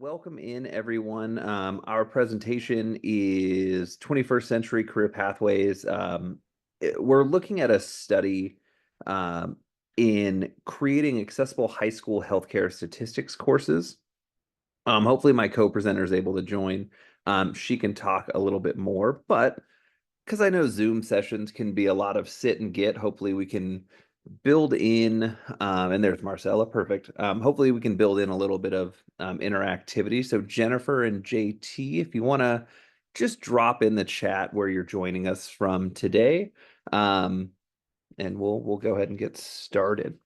Welcome in everyone. Our presentation is 21st Century Career Pathways. We're looking at a study in creating accessible high school healthcare statistics courses. Hopefully my co-presenter is able to join. She can talk a little bit more, but because I know Zoom sessions can be a lot of sit and get, hopefully we can build in, and there's Marcella, perfect. Hopefully we can build in a little bit of interactivity. So Jennifer and JT, if you want to just drop in the chat where you're joining us from today, and we'll go ahead and get started.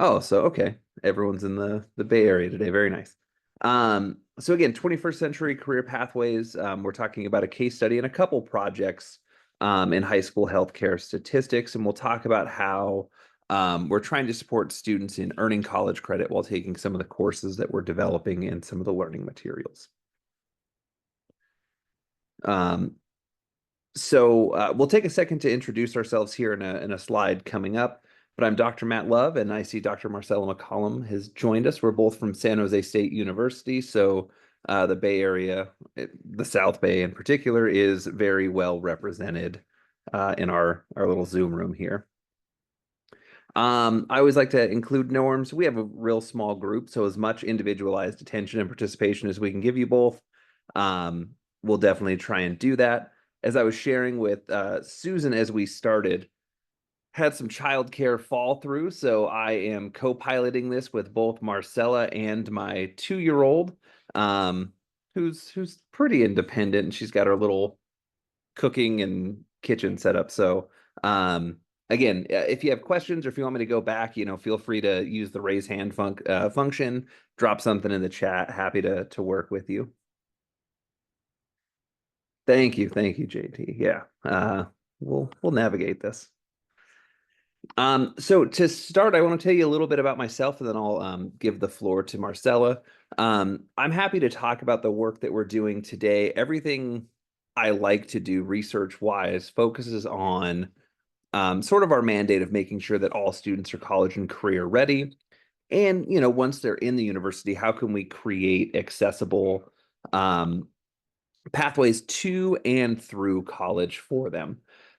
Oh, so okay. Everyone's in the Bay Area today. Very nice. So again, 21st Century Career Pathways. We're talking about a case study and a couple projects in high school healthcare statistics, and we'll talk about how we're trying to support students in earning college credit while taking some of the courses that we're developing and some of the learning materials. So we'll take a second to introduce ourselves here in a slide coming up. But I'm Dr. Matt Love, and I see Dr. Marcella McCollum has joined us. We're both from San Jose State University, so the Bay Area, the South Bay in particular, is very well represented in our little Zoom room here. I always like to include norms. We have a real small group, so as much individualized attention and participation as we can give you both, we'll definitely try and do that. As I was sharing with Susan as we started, had some childcare fall through, so I am co-piloting this with both Marcella and my 2-year-old, who's pretty independent, and she's got her little cooking and kitchen set up. So again, if you have questions or if you want me to go back, feel free to use the raise hand function, drop something in the chat. Happy to work with you. Thank you, JT. Yeah, we'll navigate this. So to start, I want to tell you a little bit about myself, and then I'll give the floor to Marcella. I'm happy to talk about the work that we're doing today. Everything I like to do research-wise focuses on sort of our mandate of making sure that all students are college and career ready. And, once they're in the university, how can we create accessible pathways to and through college for them?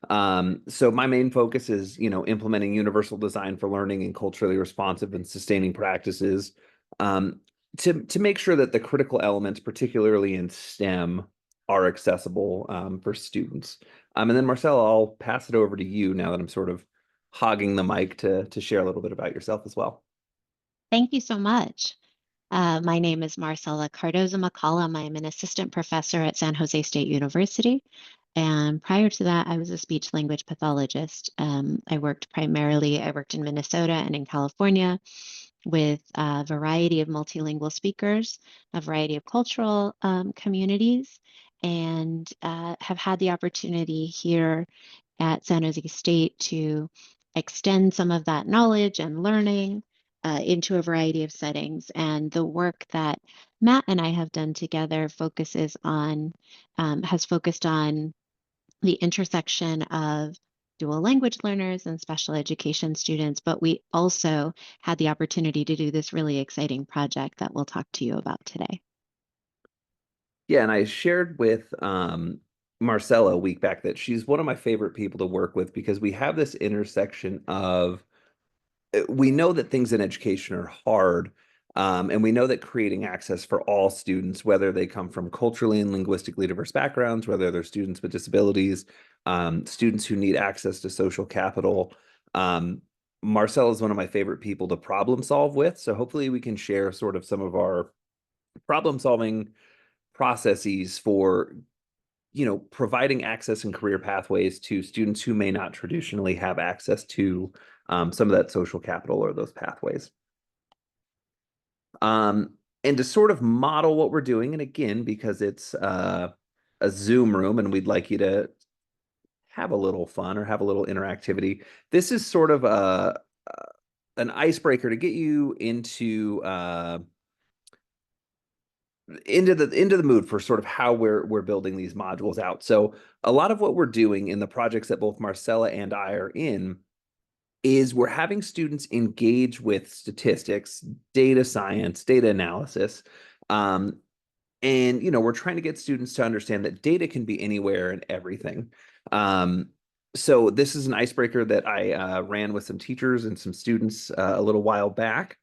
So my main focus is, implementing universal design for learning and culturally responsive and sustaining practices to make sure that the critical elements, particularly in STEM, are accessible for students. And then Marcella, I'll pass it over to you now that I'm sort of hogging the mic to share a little bit about yourself as well. Thank you so much. My name is Marcella Cardoza-McCollum. I'm an assistant professor at San Jose State University. And prior to that, I was a speech language pathologist. I worked in Minnesota and in California with a variety of multilingual speakers, a variety of cultural communities, and have had the opportunity here at San Jose State to extend some of that knowledge and learning into a variety of settings. And the work that Matt and I have done together has focused on the intersection of dual language learners and special education students, but we also had the opportunity to do this really exciting project that we'll talk to you about today. Yeah, and I shared with Marcella a week back that she's one of my favorite people to work with because we have this intersection of we know that things in education are hard, and we know that creating access for all students, whether they come from culturally and linguistically diverse backgrounds, whether they're students with disabilities, students who need access to social capital. Marcella is one of my favorite people to problem solve with. So hopefully we can share sort of some of our problem solving processes for providing access and career pathways to students who may not traditionally have access to some of that social capital or those pathways. And to sort of model what we're doing, and again, because it's a Zoom room and we'd like you to have a little fun or have a little interactivity, this is sort of a, 'an icebreaker to get you into into the mood for sort of how we're building these modules out. So a lot of what we're doing in the projects that both Marcella and I are in is we're having students engage with statistics, data science, data analysis. Um, and we're trying to get students to understand that data can be anywhere and everything. um, so this is an icebreaker that I ran with some teachers and some students a little while back.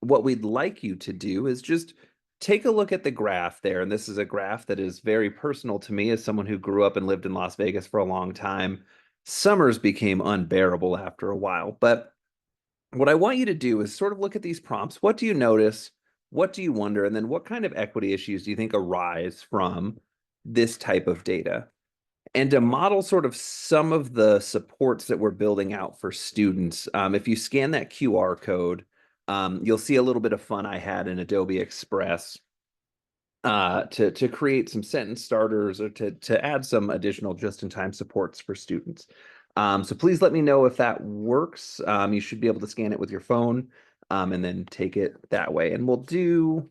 What we'd like you to do is just take a look at the graph there, and this is a graph that is very personal to me as someone who grew up and lived in Las Vegas for a long time. Summers became unbearable after a while, but what I want you to do is sort of look at these prompts. What do you notice? What do you wonder? And then what kind of equity issues do you think arise from this type of data? And to model sort of some of the supports that we're building out for students, if you scan that QR code, you'll see a little bit of fun I had in Adobe Express to create some sentence starters or to add some additional just-in-time supports for students. So please let me know if that works. You should be able to scan it with your phone and then take it that way. And we'll do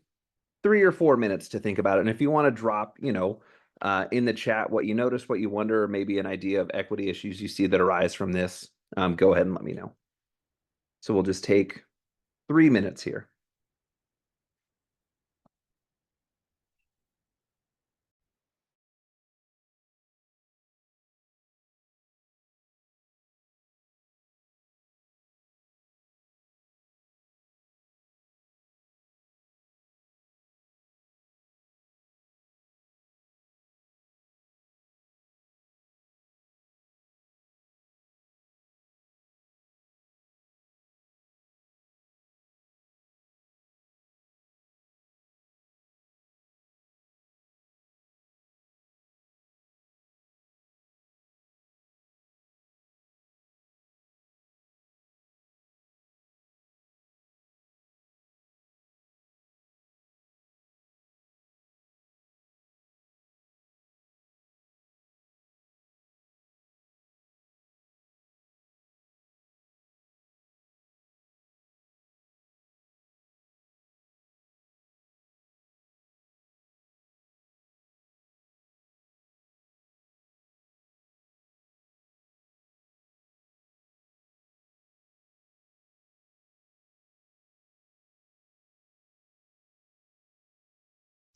3 or 4 minutes to think about it. And if you want to drop, in the chat what you notice, what you wonder, or maybe an idea of equity issues you see that arise from this, go ahead and let me know. So we'll just take 3 minutes here.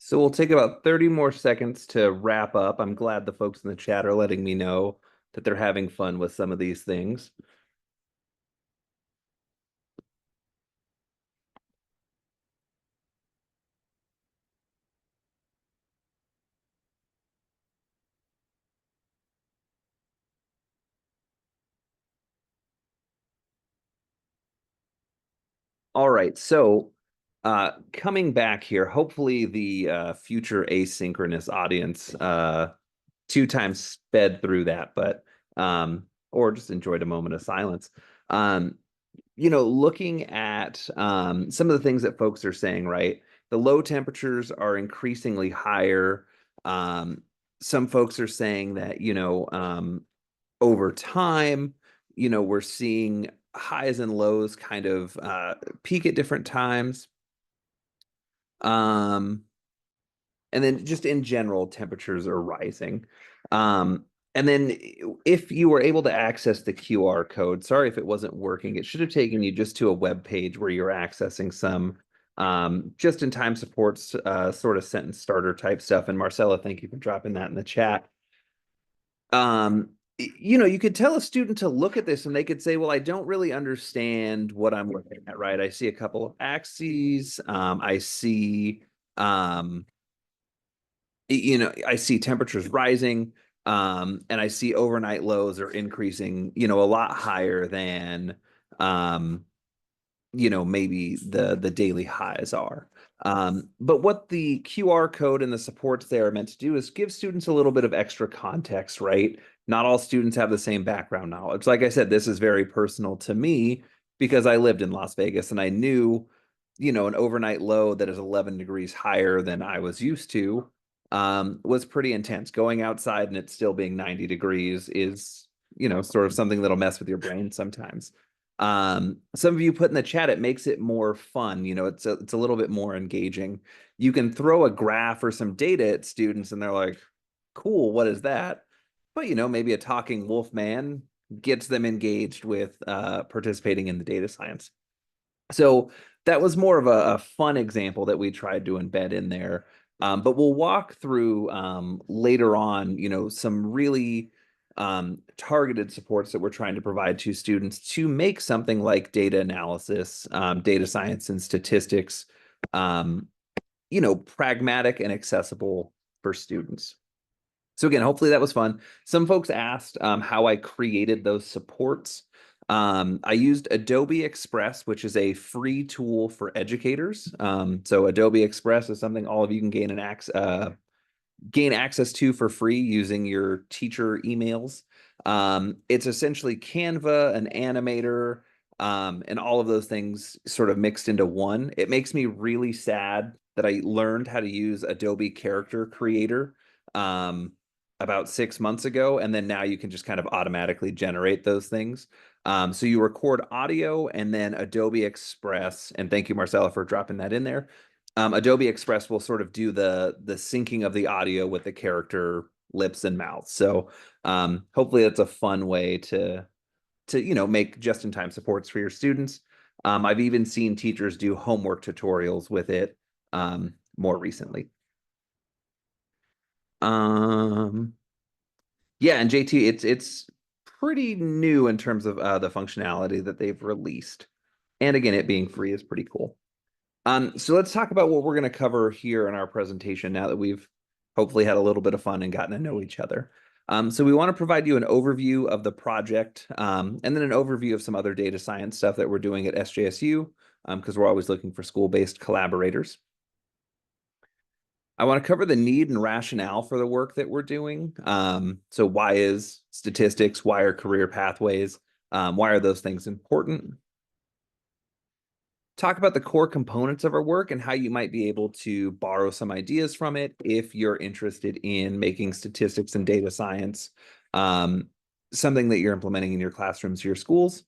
So we'll take about 30 more seconds to wrap up. I'm glad the folks in the chat are letting me know that they're having fun with some of these things. All right, so coming back here, hopefully the future asynchronous audience 2 times sped through that, but or just enjoyed a moment of silence. Um, looking at some of the things that folks are saying, right? The low temperatures are increasingly higher. Um, some folks are saying that, over time, we're seeing highs and lows kind of peak at different times. Um, and then just in general, temperatures are rising. Um, and then if you were able to access the QR code, sorry if it wasn't working, it should have taken you just to a web page where you're accessing some just-in-time supports, sort of sentence starter type stuff. And Marcella, thank you for dropping that in the chat. You could tell a student to look at this and they could say, well, I don't really understand what I'm looking at, right? I see a couple of axes. I see um, I see temperatures rising, and I see overnight lows are increasing, a lot higher than, um, maybe the daily highs are. But what the QR code and the supports there are meant to do is give students a little bit of extra context, right? Not all students have the same background knowledge. Like I said, this is very personal to me because I lived in Las Vegas and I knew, an overnight low that is 11 degrees higher than I was used to, was pretty intense. Going outside and it still being 90 degrees is, sort of something that'll mess with your brain sometimes. Some of you put in the chat, it makes it more fun. It's a little bit more engaging. You can throw a graph or some data at students and they're like, cool, what is that? But maybe a talking wolf man gets them engaged with participating in the data science. So that was more of a fun example that we tried to embed in there. But we'll walk through later on, some really targeted supports that we're trying to provide to students to make something like data analysis, data science, and statistics, um, pragmatic and accessible for students. So again, hopefully that was fun. Some folks asked how I created those supports. I used Adobe Express, which is a free tool for educators. So Adobe Express is something all of you can gain access to for free using your teacher emails. It's essentially Canva, an animator, and all of those things sort of mixed into one. It makes me really sad that I learned how to use Adobe Character Creator about 6 months ago, and then now you can just kind of automatically generate those things. So you record audio and then Adobe Express, and thank you, Marcella, for dropping that in there. Adobe Express will sort of do the syncing of the audio with the character lips and mouths. So hopefully that's a fun way to make just-in-time supports for your students. I've even seen teachers do homework tutorials with it more recently. Yeah, and JT, it's pretty new in terms of the functionality that they've released. And again, it being free is pretty cool. So let's talk about what we're going to cover here in our presentation now that we've hopefully had a little bit of fun and gotten to know each other. So we want to provide you an overview of the project, and then an overview of some other data science stuff that we're doing at SJSU, because we're always looking for school-based collaborators. I want to cover the need and rationale for the work that we're doing. So why is statistics? Why are career pathways? Why are those things important? Talk about the core components of our work and how you might be able to borrow some ideas from it if you're interested in making statistics and data science something that you're implementing in your classrooms, your schools.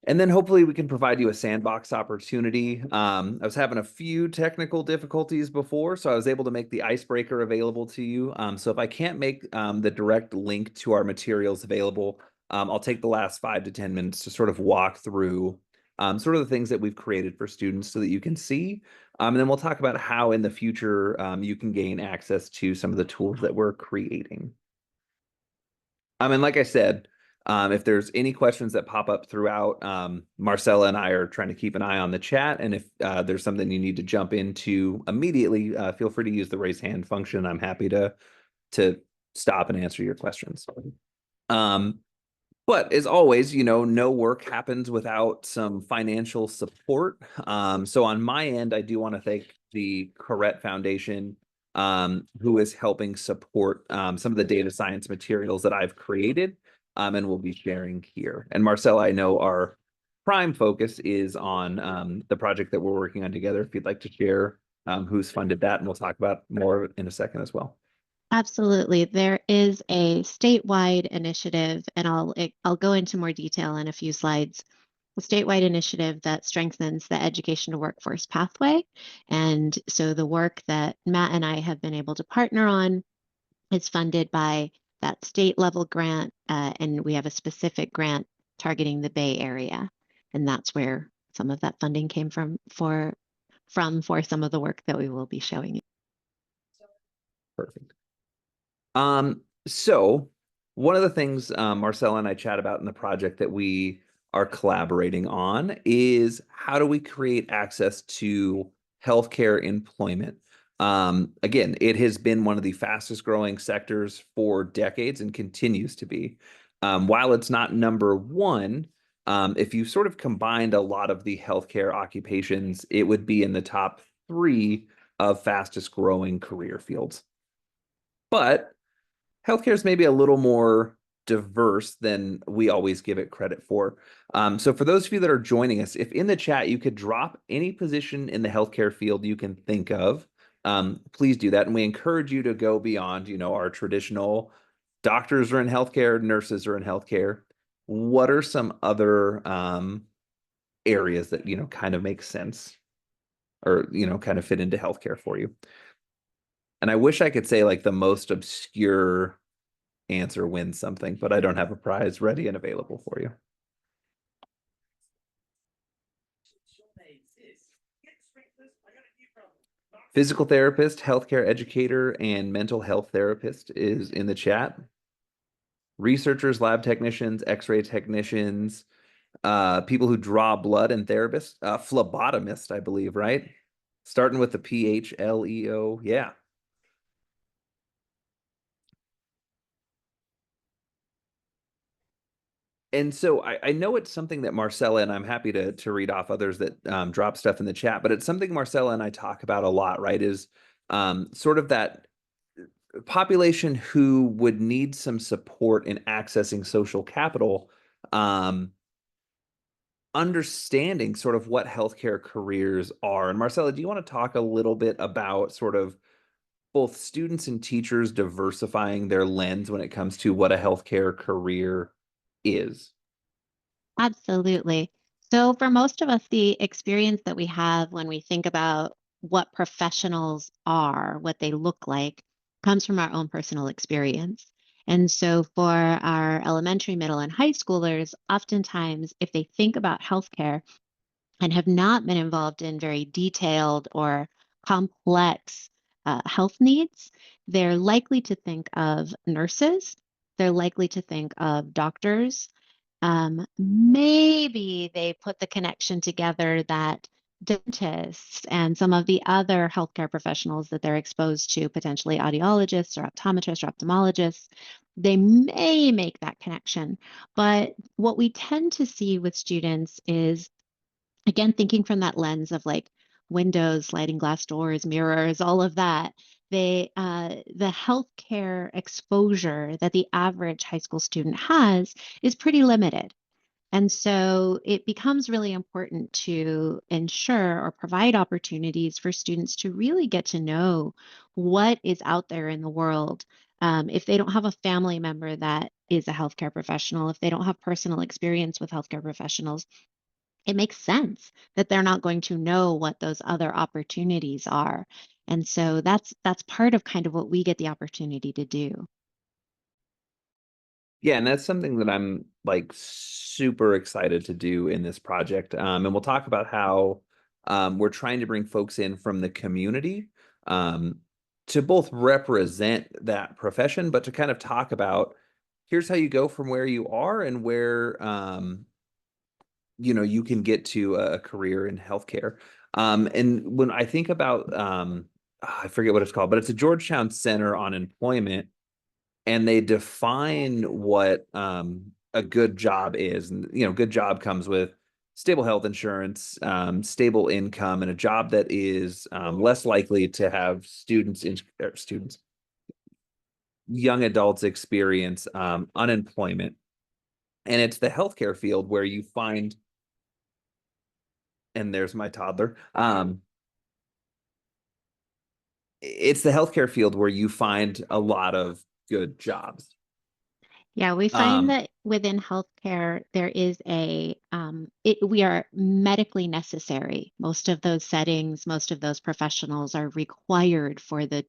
And then hopefully we can provide you a sandbox opportunity. I was having a few technical difficulties before, so I was able to make the icebreaker available to you. So if I can't make the direct link to our materials available, I'll take the last 5 to 10 minutes to sort of walk through sort of the things that we've created for students so that you can see. And then we'll talk about how in the future you can gain access to some of the tools that we're creating. And like I said, if there's any questions that pop up throughout, Marcella and I are trying to keep an eye on the chat. And if there's something you need to jump into immediately, feel free to use the raise hand function. I'm happy to stop and answer your questions. But as always, no work happens without some financial support. So on my end, I do want to thank the Correct Foundation, who is helping support some of the data science materials that I've created and will be sharing here. And Marcella, I know our prime focus is on the project that we're working on together. If you'd like to share who's funded that, and we'll talk about more in a second as well. Absolutely. There is a statewide initiative, and I'll go into more detail in a few slides. A statewide initiative that strengthens the education to workforce pathway. And so the work that Matt and I have been able to partner on is funded by that state level grant, and we have a specific grant targeting the Bay Area. And that's where some of that funding came from for some of the work that we will be showing you. Perfect. So one of the things Marcella and I chat about in the project that we are collaborating on is how do we create access to healthcare employment? Again, it has been one of the fastest growing sectors for decades and continues to be. While it's not number one, if you sort of combined a lot of the healthcare occupations, it would be in the top 3 of fastest growing career fields. But healthcare is maybe a little more diverse than we always give it credit for. So for those of you that are joining us, if in the chat you could drop any position in the healthcare field you can think of, please do that. And we encourage you to go beyond, our traditional doctors are in healthcare, nurses are in healthcare. what are some other areas that, kind of make sense or, kind of fit into healthcare for you? And I wish I could say like the most obscure answer wins something, but I don't have a prize ready and available for you. Physical therapist, healthcare educator, and mental health therapist is in the chat. Researchers, lab technicians, x-ray technicians, people who draw blood and therapists, phlebotomist, I believe, right? Starting with the PHLEO. Yeah. And so I know it's something that Marcella, and I'm happy to read off others that drop stuff in the chat, but it's something Marcella and I talk about a lot, right? Is sort of that population who would need some support in accessing social capital, um, understanding sort of what healthcare careers are. And Marcella, do you want to talk a little bit about sort of both students and teachers diversifying their lens when it comes to what a healthcare career is? Absolutely. So, for most of us, the experience that we have when we think about what professionals are, what they look like, comes from our own personal experience. And so, for our elementary, middle, and high schoolers, oftentimes, if they think about healthcare, and have not been involved in very detailed or complex health needs, they're likely to think of nurses. They're likely to think of doctors. Maybe they put the connection together that dentists and some of the other healthcare professionals that they're exposed to, potentially audiologists or optometrists or ophthalmologists, they may make that connection. But what we tend to see with students is, again, thinking from that lens of like windows, sliding glass doors, mirrors, all of that, the healthcare exposure that the average high school student has is pretty limited. And so it becomes really important to ensure or provide opportunities for students to really get to know what is out there in the world. If they don't have a family member that is a healthcare professional, if they don't have personal experience with healthcare professionals, it makes sense that they're not going to know what those other opportunities are. And so that's part of kind of what we get the opportunity to do. Yeah, and that's something that I'm like super excited to do in this project. And we'll talk about how we're trying to bring folks in from the community um, to both represent that profession, but to kind of talk about here's how you go from where you are and where you can get to a career in healthcare. And when I think about I forget what it's called, but it's a Georgetown Center on Employment, and they define what a good job is. And good job comes with stable health insurance, stable income, and a job that is less likely to have students, young adults experience unemployment. And it's the healthcare field where you find, and there's my toddler. It's the healthcare field where you find a lot of good jobs. Yeah, we find Um, that within healthcare, there is we are medically necessary. Most of those settings, most of those professionals are required for the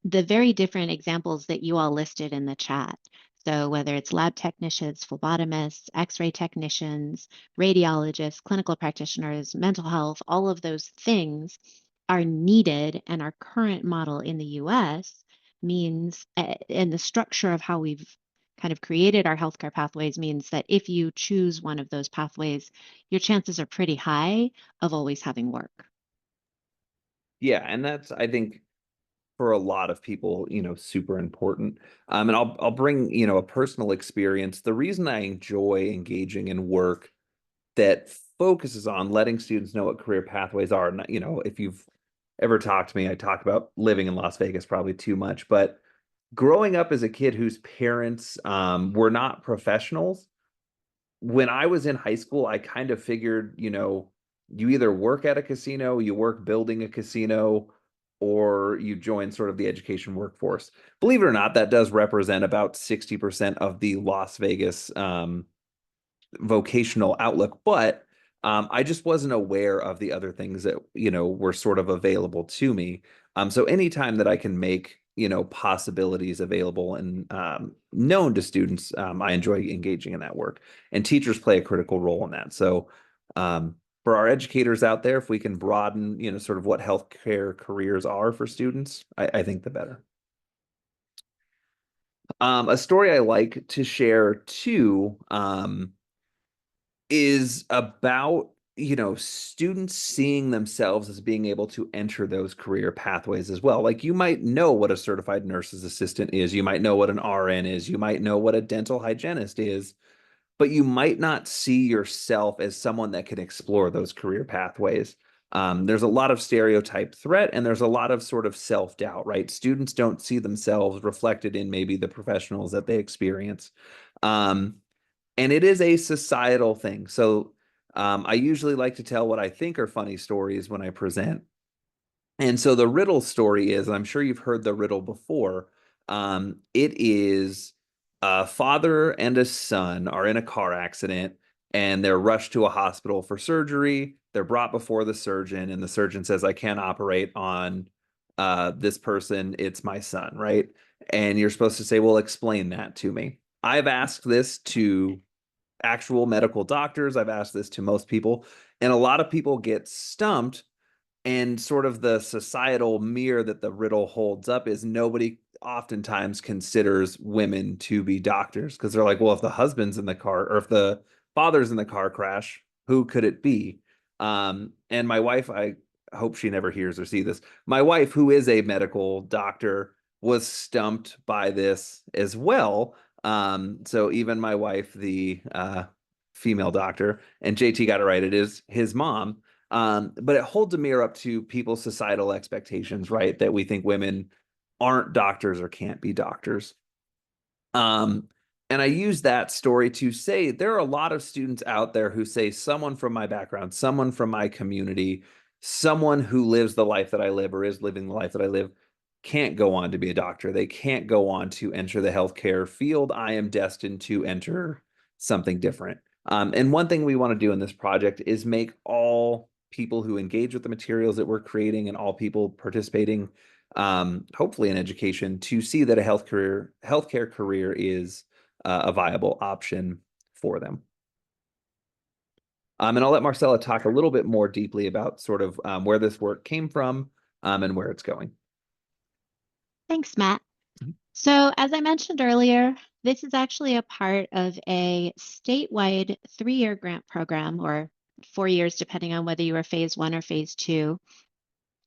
very different examples that you all listed in the chat. So whether it's lab technicians, phlebotomists, x-ray technicians, radiologists, clinical practitioners, mental health, all of those things are needed, and our current model in the US means, and the structure of how we've kind of created our healthcare pathways means that if you choose one of those pathways, your chances are pretty high of always having work. yeah, and that's I think for a lot of people, super important. And I'll bring, a personal experience. The reason I enjoy engaging in work that focuses on letting students know what career pathways are. And, if you've ever talked to me, I talk about living in Las Vegas probably too much, but growing up as a kid whose parents were not professionals, when I was in high school, I kind of figured, you either work at a casino, you work building a casino, or you join sort of the education workforce. Believe it or not, that does represent about 60% of the Las Vegas vocational outlook, but I just wasn't aware of the other things that, were sort of available to me. So anytime that I can make, possibilities available and known to students, I enjoy engaging in that work. And teachers play a critical role in that. So for our educators out there, if we can broaden, sort of what healthcare careers are for students, I think the better. A story I like to share too, is about, students seeing themselves as being able to enter those career pathways as well. Like you might know what a certified nurse's assistant is, you might know what an RN is, you might know what a dental hygienist is, but you might not see yourself as someone that can explore those career pathways. There's a lot of stereotype threat and there's a lot of sort of self-doubt, right? Students don't see themselves reflected in maybe the professionals that they experience. Um, and it is a societal thing. So I usually like to tell what I think are funny stories when I present. And so the riddle story is, and I'm sure you've heard the riddle before, it is a father and a son are in a car accident and they're rushed to a hospital for surgery. They're brought before the surgeon, and the surgeon says, I can't operate on this person. It's my son, right? And you're supposed to say, well, explain that to me. I've asked this to actual medical doctors. I've asked this to most people, and a lot of people get stumped. And sort of the societal mirror that the riddle holds up is nobody oftentimes considers women to be doctors because they're like, well, if the husband's in the car or if the father's in the car crash, who could it be? And my wife, I hope she never hears or see this. My wife, who is a medical doctor, was stumped by this as well. So even my wife, the female doctor, and JT got it right. It is his mom. But it holds a mirror up to people's societal expectations, right? That we think women aren't doctors or can't be doctors. Um, and I use that story to say there are a lot of students out there who say someone from my background, someone from my community, someone who lives the life that I live or is living the life that I live can't go on to be a doctor. They can't go on to enter the healthcare field. I am destined to enter something different. And one thing we want to do in this project is make all people who engage with the materials that we're creating and all people participating, hopefully in education, to see that a healthcare career is a viable option for them. And I'll let Marcella talk a little bit more deeply about sort of where this work came from and where it's going. Thanks, Matt. So, as I mentioned earlier, this is actually a part of a statewide 3-year grant program, or 4 years, depending on whether you were phase 1 or phase 2.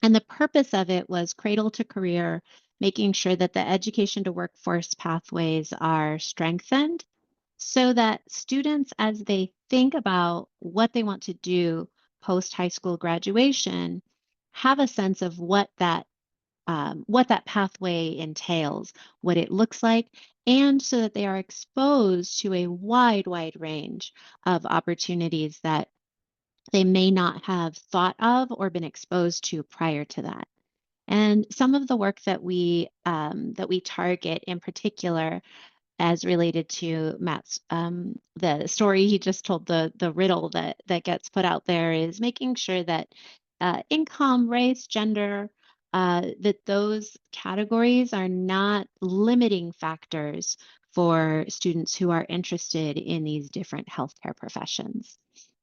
And the purpose of it was cradle to career, making sure that the education to workforce pathways are strengthened so that students, as they think about what they want to do post high school graduation, have a sense of what that pathway entails, what it looks like, and so that they are exposed to a wide range of opportunities that they may not have thought of or been exposed to prior to that. And some of the work that we target in particular, as related to Matt's the story he just told, the riddle that gets put out there, is making sure that income, race, gender, that those categories are not limiting factors for students who are interested in these different healthcare professions.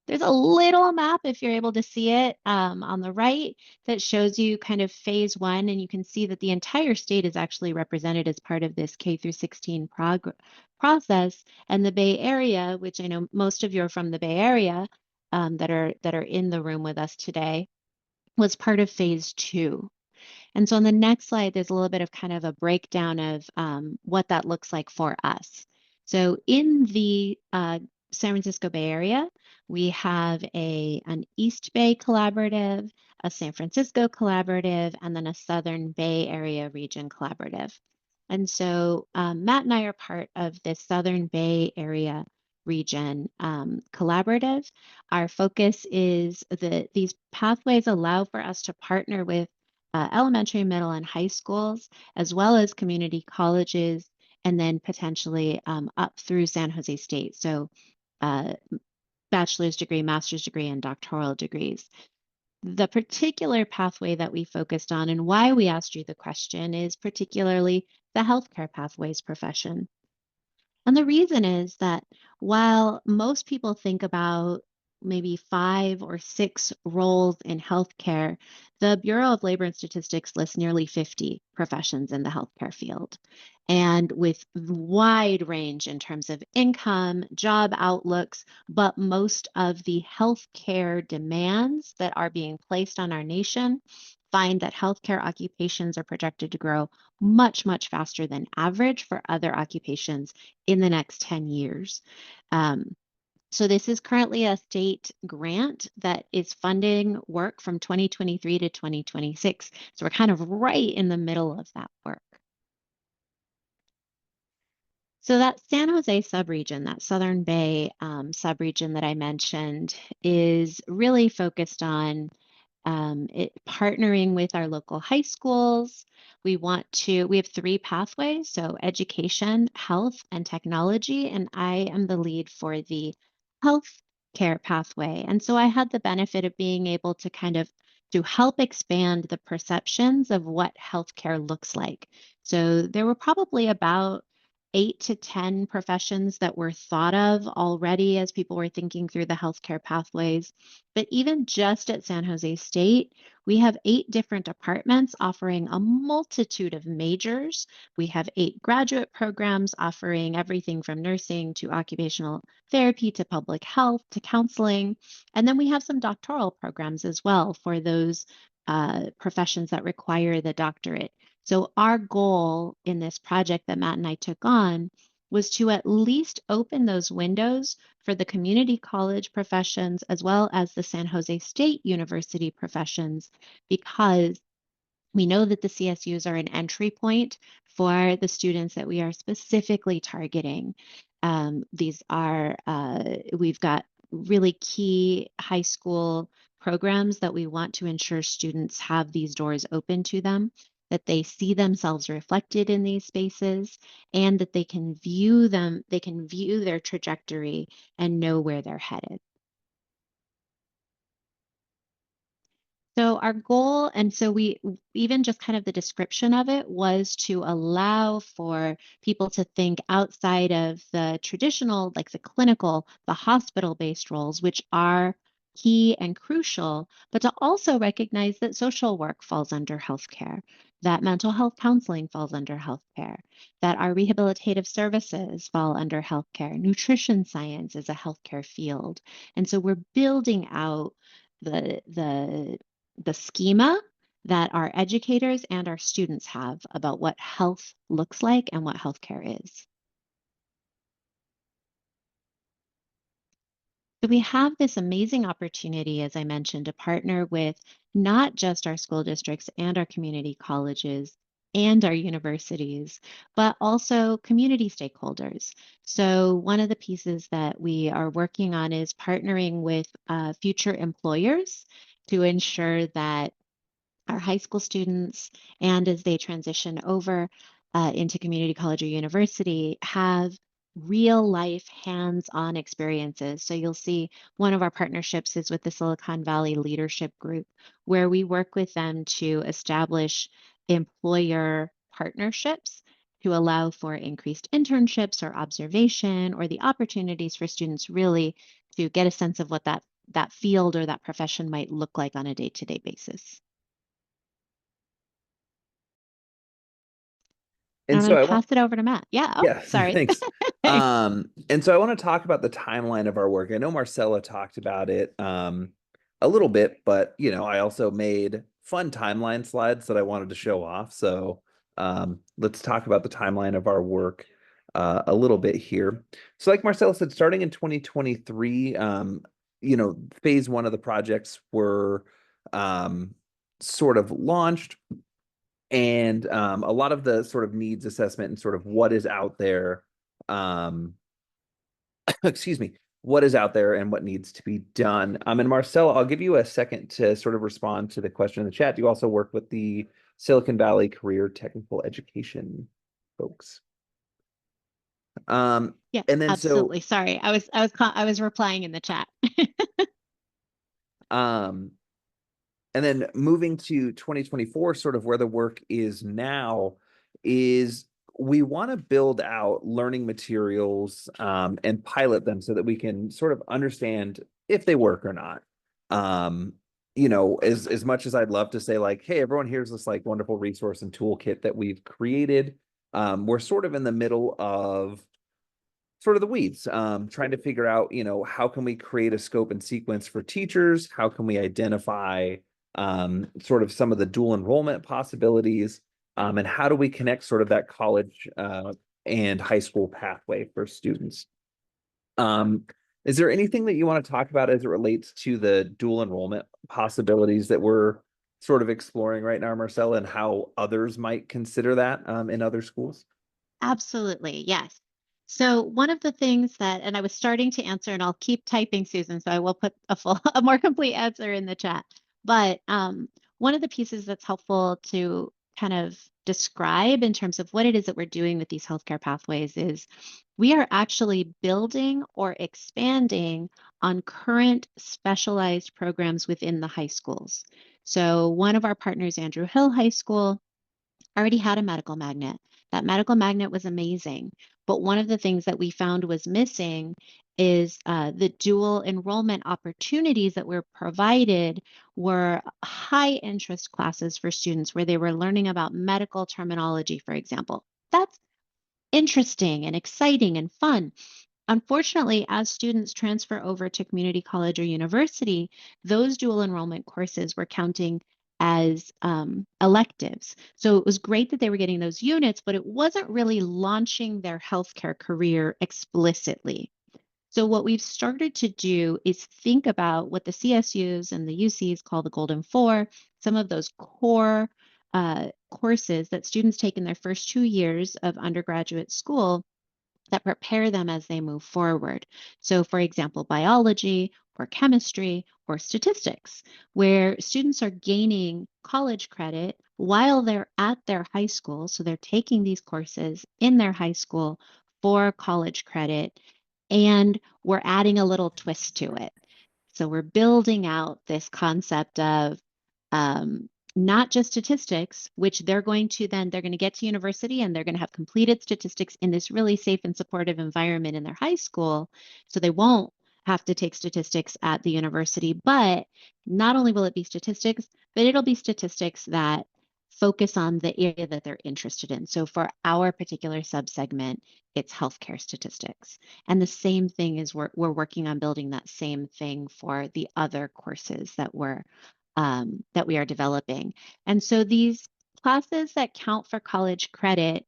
There's a little map, if you're able to see it, on the right, that shows you kind of phase 1, and you can see that the entire state is actually represented as part of this K through 16 process. And the Bay Area, which I know most of you are from the Bay Area, that are in the room with us today, was part of phase 2. And so on the next slide, there's a little bit of kind of a breakdown of what that looks like for us. So in the San Francisco Bay Area, we have an East Bay collaborative, a San Francisco collaborative, and then a Southern Bay Area region collaborative. And so Matt and I are part of this Southern Bay Area region collaborative. Our focus is that these pathways allow for us to partner with elementary, middle, and high schools, as well as community colleges, and then potentially up through San Jose State. So uh, bachelor's degree, master's degree, and doctoral degrees. The particular pathway that we focused on and why we asked you the question is particularly the healthcare pathways profession. And the reason is that while most people think about maybe 5 or 6 roles in healthcare, the Bureau of Labor and Statistics lists nearly 50 professions in the healthcare field. And with wide range in terms of income, job outlooks, but most of the healthcare demands that are being placed on our nation find that healthcare occupations are projected to grow much, much faster than average for other occupations in the next 10 years. Um, so this is currently a state grant that is funding work from 2023 to 2026. So we're kind of right in the middle of that work. So that San Jose subregion, that Southern Bay subregion that I mentioned, is really focused on partnering with our local high schools. We have 3 pathways, so education, health, and technology, and I am the lead for the health care pathway. And so I had the benefit of being able to to help expand the perceptions of what healthcare looks like. So there were probably about 8 to 10 professions that were thought of already as people were thinking through the healthcare pathways. But even just at San Jose State, we have 8 different departments offering a multitude of majors. We have 8 graduate programs offering everything from nursing to occupational therapy to public health to counseling. And then we have some doctoral programs as well for those professions that require the doctorate. So our goal in this project that Matt and I took on was to at least open those windows for the community college professions as well as the San Jose State University professions, because we know that the CSUs are an entry point for the students that we are specifically targeting. We've got really key high school programs that we want to ensure students have these doors open to them, that they see themselves reflected in these spaces, and that they can view their trajectory and know where they're headed. So our goal, and so we even just kind of the description of it was to allow for people to think outside of the traditional, like the clinical, the hospital-based roles, which are key and crucial, but to also recognize that social work falls under healthcare, that mental health counseling falls under healthcare, that our rehabilitative services fall under healthcare, nutrition science is a healthcare field. And so we're building out the schema that our educators and our students have about what health looks like and what healthcare is. So we have this amazing opportunity, as I mentioned, to partner with not just our school districts and our community colleges and our universities, but also community stakeholders. So one of the pieces that we are working on is partnering with future employers to ensure that our high school students, and as they transition over into community college or university, have real life hands-on experiences. So you'll see one of our partnerships is with the Silicon Valley Leadership Group, where we work with them to establish employer partnerships to allow for increased internships or observation or the opportunities for students really to get a sense of what that field or that profession might look like on a day-to-day basis. And I'm so going to I want, pass it over to Matt. Yeah. Oh, yeah, sorry. thanks. And so I want to talk about the timeline of our work. I know Marcella talked about it a little bit, but I also made fun timeline slides that I wanted to show off. So let's talk about the timeline of our work a little bit here. So like Marcella said, starting in 2023, phase 1 of the projects were sort of launched, and a lot of the sort of needs assessment and sort of what is out there, excuse me, what is out there and what needs to be done. And Marcella, I'll give you a second to sort of respond to the question in the chat. Do you also work with the Silicon Valley Career Technical Education folks? Yeah, And then so absolutely. Sorry, I was replying in the chat. um, and then moving to 2024, sort of where the work is now, is we want to build out learning materials and pilot them so that we can sort of understand if they work or not. Um, as much as I'd love to say, like, hey, everyone, here's this like wonderful resource and toolkit that we've created. We're sort of in the middle of sort of the weeds, trying to figure out, how can we create a scope and sequence for teachers? How can we identify sort of some of the dual enrollment possibilities? And how do we connect sort of that college and high school pathway for students? Um, is there anything that you want to talk about as it relates to the dual enrollment possibilities that we're sort of exploring right now, Marcella, and how others might consider that in other schools? Absolutely, yes. So one of the things that, and I was starting to answer, and I'll keep typing, Susan, so I will put a more complete answer in the chat. But one of the pieces that's helpful to kind of describe in terms of what it is that we're doing with these healthcare pathways is we are actually building or expanding on current specialized programs within the high schools. So one of our partners, Andrew Hill High School, already had a medical magnet. That medical magnet was amazing. But one of the things that we found was missing is the dual enrollment opportunities that were provided were high interest classes for students where they were learning about medical terminology, for example. That's interesting and exciting and fun. Unfortunately, as students transfer over to community college or university, those dual enrollment courses were counting as electives. So it was great that they were getting those units, but it wasn't really launching their healthcare career explicitly. So what we've started to do is think about what the CSUs and the UCs call the Golden Four, some of those core courses that students take in their first 2 years of undergraduate school that prepare them as they move forward. So, for example, biology or chemistry or statistics, where students are gaining college credit while they're at their high school. So, they're taking these courses in their high school for college credit, and we're adding a little twist to it. So, we're building out this concept of um, not just statistics, which they're going to get to university and they're going to have completed statistics in this really safe and supportive environment in their high school. So they won't have to take statistics at the university. But not only will it be statistics, but it'll be statistics that focus on the area that they're interested in. So for our particular subsegment, it's healthcare statistics. And the same thing is we're working on building that same thing for the other courses that we are developing. And so these classes that count for college credit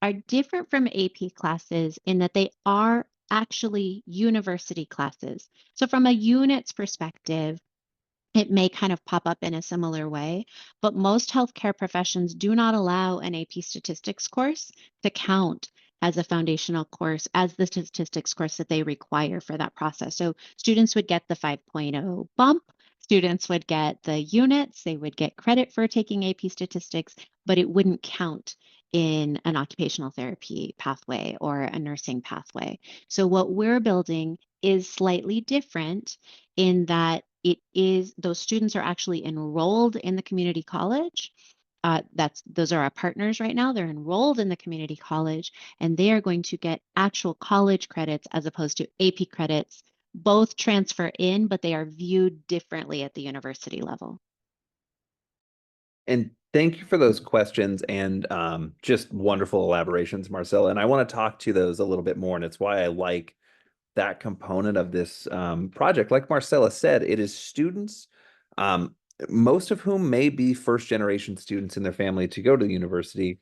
are different from AP classes in that they are actually university classes. So from a units perspective, it may kind of pop up in a similar way, but most healthcare professions do not allow an AP statistics course to count as a foundational course, as the statistics course that they require for that process. So students would get the 5.0 bump, students would get the units, they would get credit for taking AP statistics, but it wouldn't count in an occupational therapy pathway or a nursing pathway. So what we're building is slightly different in that it is those students are actually enrolled in the community college. Those are our partners right now. They're enrolled in the community college and they are going to get actual college credits as opposed to AP credits. Both transfer in, but they are viewed differently at the university level. And thank you for those questions and just wonderful elaborations, Marcella. And I want to talk to those a little bit more. And it's why I like that component of this project. Like Marcella said, it is students, um, most of whom may be first generation students in their family to go to the university.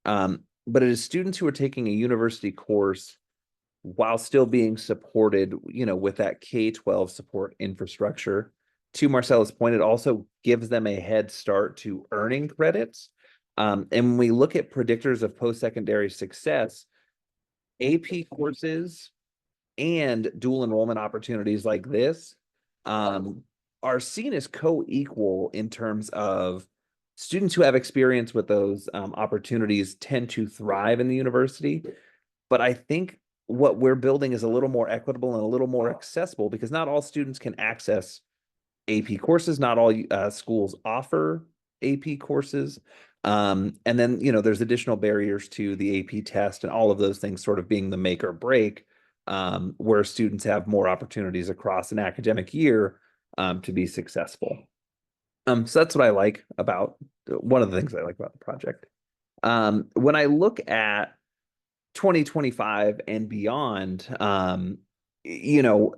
But it is students who are taking a university course while still being supported, with that K-12 support infrastructure. To Marcella's point, it also gives them a head start to earning credits. And when we look at predictors of post-secondary success, AP courses and dual enrollment opportunities like this um, are seen as co-equal in terms of students who have experience with those opportunities tend to thrive in the university. But I think what we're building is a little more equitable and a little more accessible because not all students can access AP courses. Not all schools offer AP courses. And then, there's additional barriers to the AP test and all of those things sort of being the make or break, where students have more opportunities across an academic year to be successful. So that's what I like about one of the things I like about the project. When I look at 2025 and beyond, you know,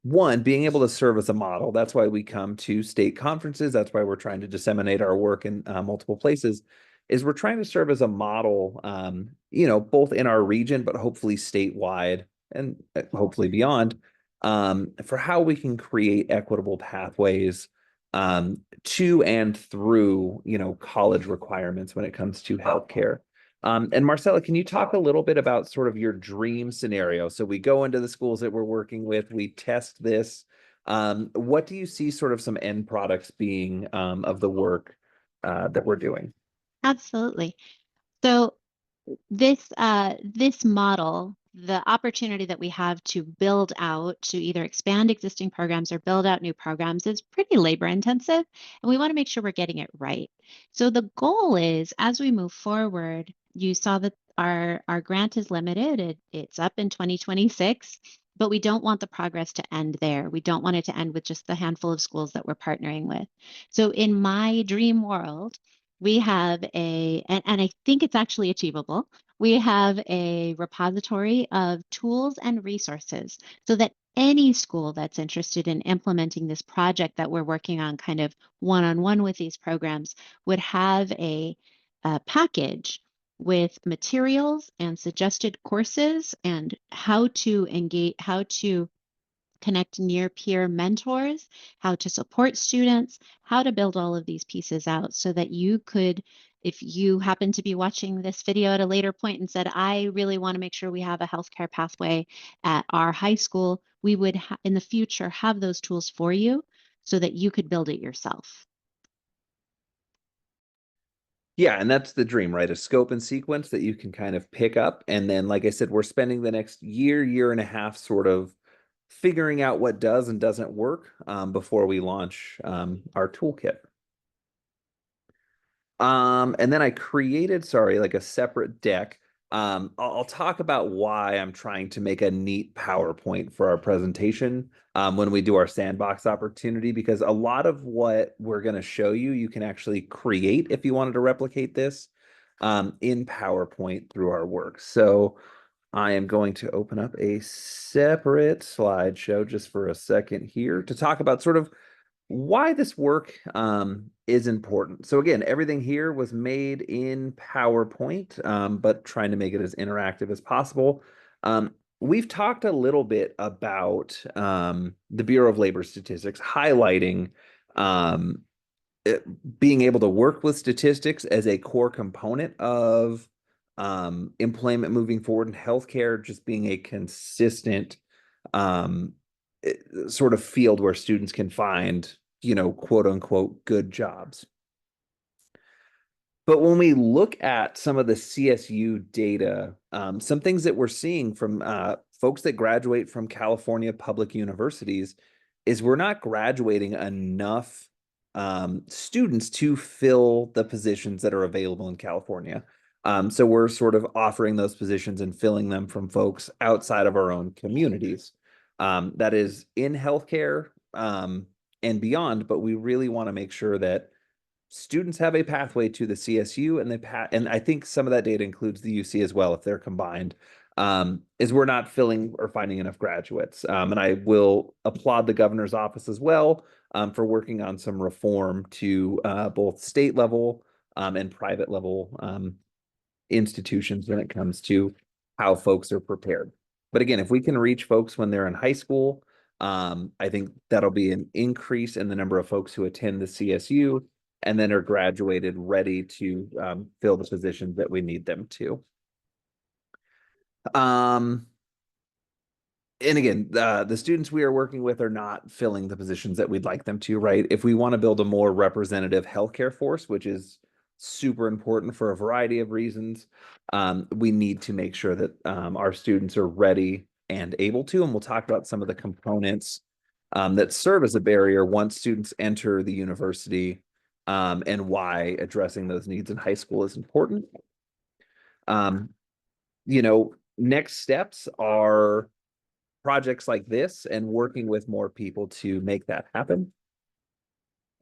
one, being able to serve as a model. That's why we come to state conferences. That's why we're trying to disseminate our work in multiple places, is we're trying to serve as a model, both in our region, but hopefully statewide and hopefully beyond, for how we can create equitable pathways to and through, college requirements when it comes to healthcare. And Marcella, can you talk a little bit about sort of your dream scenario? So we go into the schools that we're working with, we test this. What do you see sort of some end products being of the work that we're doing? Absolutely. So this model, the opportunity that we have to build out, to either expand existing programs or build out new programs, is pretty labor intensive, and we want to make sure we're getting it right. So the goal is, as we move forward, you saw that our grant is limited. It's up in 2026. But we don't want the progress to end there. We don't want it to end with just the handful of schools that we're partnering with. So in my dream world, we have and I think it's actually achievable. We have a repository of tools and resources so that any school that's interested in implementing this project that we're working on, kind of one-on-one with these programs, would have a package with materials and suggested courses and how to engage, how to connect near peer mentors, how to support students, how to build all of these pieces out so that you could, if you happen to be watching this video at a later point and said, I really want to make sure we have a healthcare pathway at our high school, we would in the future have those tools for you so that you could build it yourself. Yeah, and that's the dream, right? A scope and sequence that you can kind of pick up. And then, like I said, we're spending the next year and a half sort of figuring out what does and doesn't work before we launch our toolkit. And then I created, sorry, like a separate deck. I'll talk about why I'm trying to make a neat PowerPoint for our presentation when we do our sandbox opportunity, because a lot of what we're going to show you, you can actually create if you wanted to replicate this in PowerPoint through our work. So I am going to open up a separate slideshow just for a second here to talk about sort of why this work is important. So again, everything here was made in PowerPoint, but trying to make it as interactive as possible. We've talked a little bit about the Bureau of Labor Statistics, highlighting um, being able to work with statistics as a core component of employment moving forward in healthcare, just being a consistent um, sort of field where students can find, quote unquote, good jobs. But when we look at some of the CSU data, some things that we're seeing from folks that graduate from California public universities is we're not graduating enough students to fill the positions that are available in California. So we're sort of offering those positions and filling them from folks outside of our own communities. That is in healthcare and beyond, but we really want to make sure that students have a pathway to the CSU, and I think some of that data includes the UC as well if they're combined. Is we're not filling or finding enough graduates. And I will applaud the governor's office as well for working on some reform to both state level and private level institutions when it comes to how folks are prepared. But again, if we can reach folks when they're in high school, I think that'll be an increase in the number of folks who attend the CSU and then are graduated ready to fill the positions that we need them to. Um, and again, the students we are working with are not filling the positions that we'd like them to, right? If we want to build a more representative healthcare force, which is super important for a variety of reasons, we need to make sure that our students are ready and able to. And we'll talk about some of the components that serve as a barrier once students enter the university, and why addressing those needs in high school is important. Um, Next steps are projects like this and working with more people to make that happen.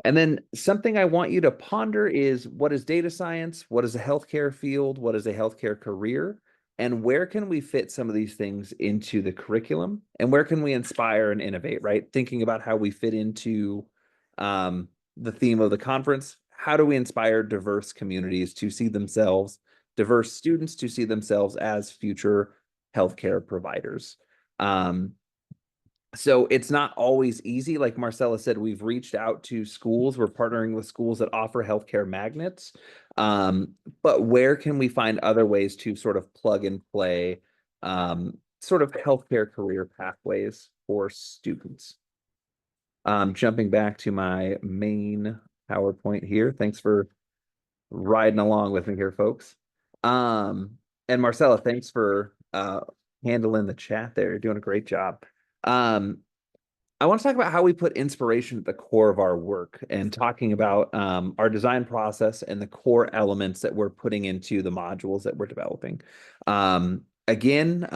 And then something I want you to ponder is, what is data science? What is a healthcare field? What is a healthcare career? And where can we fit some of these things into the curriculum? And where can we inspire and innovate, right? Thinking about how we fit into the theme of the conference. How do we inspire diverse communities to see themselves, diverse students to see themselves as future healthcare providers? Um, so it's not always easy. Like Marcella said, we've reached out to schools. We're partnering with schools that offer healthcare magnets. Um, but where can we find other ways to sort of plug and play sort of healthcare career pathways for students? Jumping back to my main PowerPoint here. Thanks for riding along with me here, folks. Um, and Marcella, thanks for handling the chat there. You're doing a great job. Um, I want to talk about how we put inspiration at the core of our work and talking about our design process and the core elements that we're putting into the modules that we're developing. Again,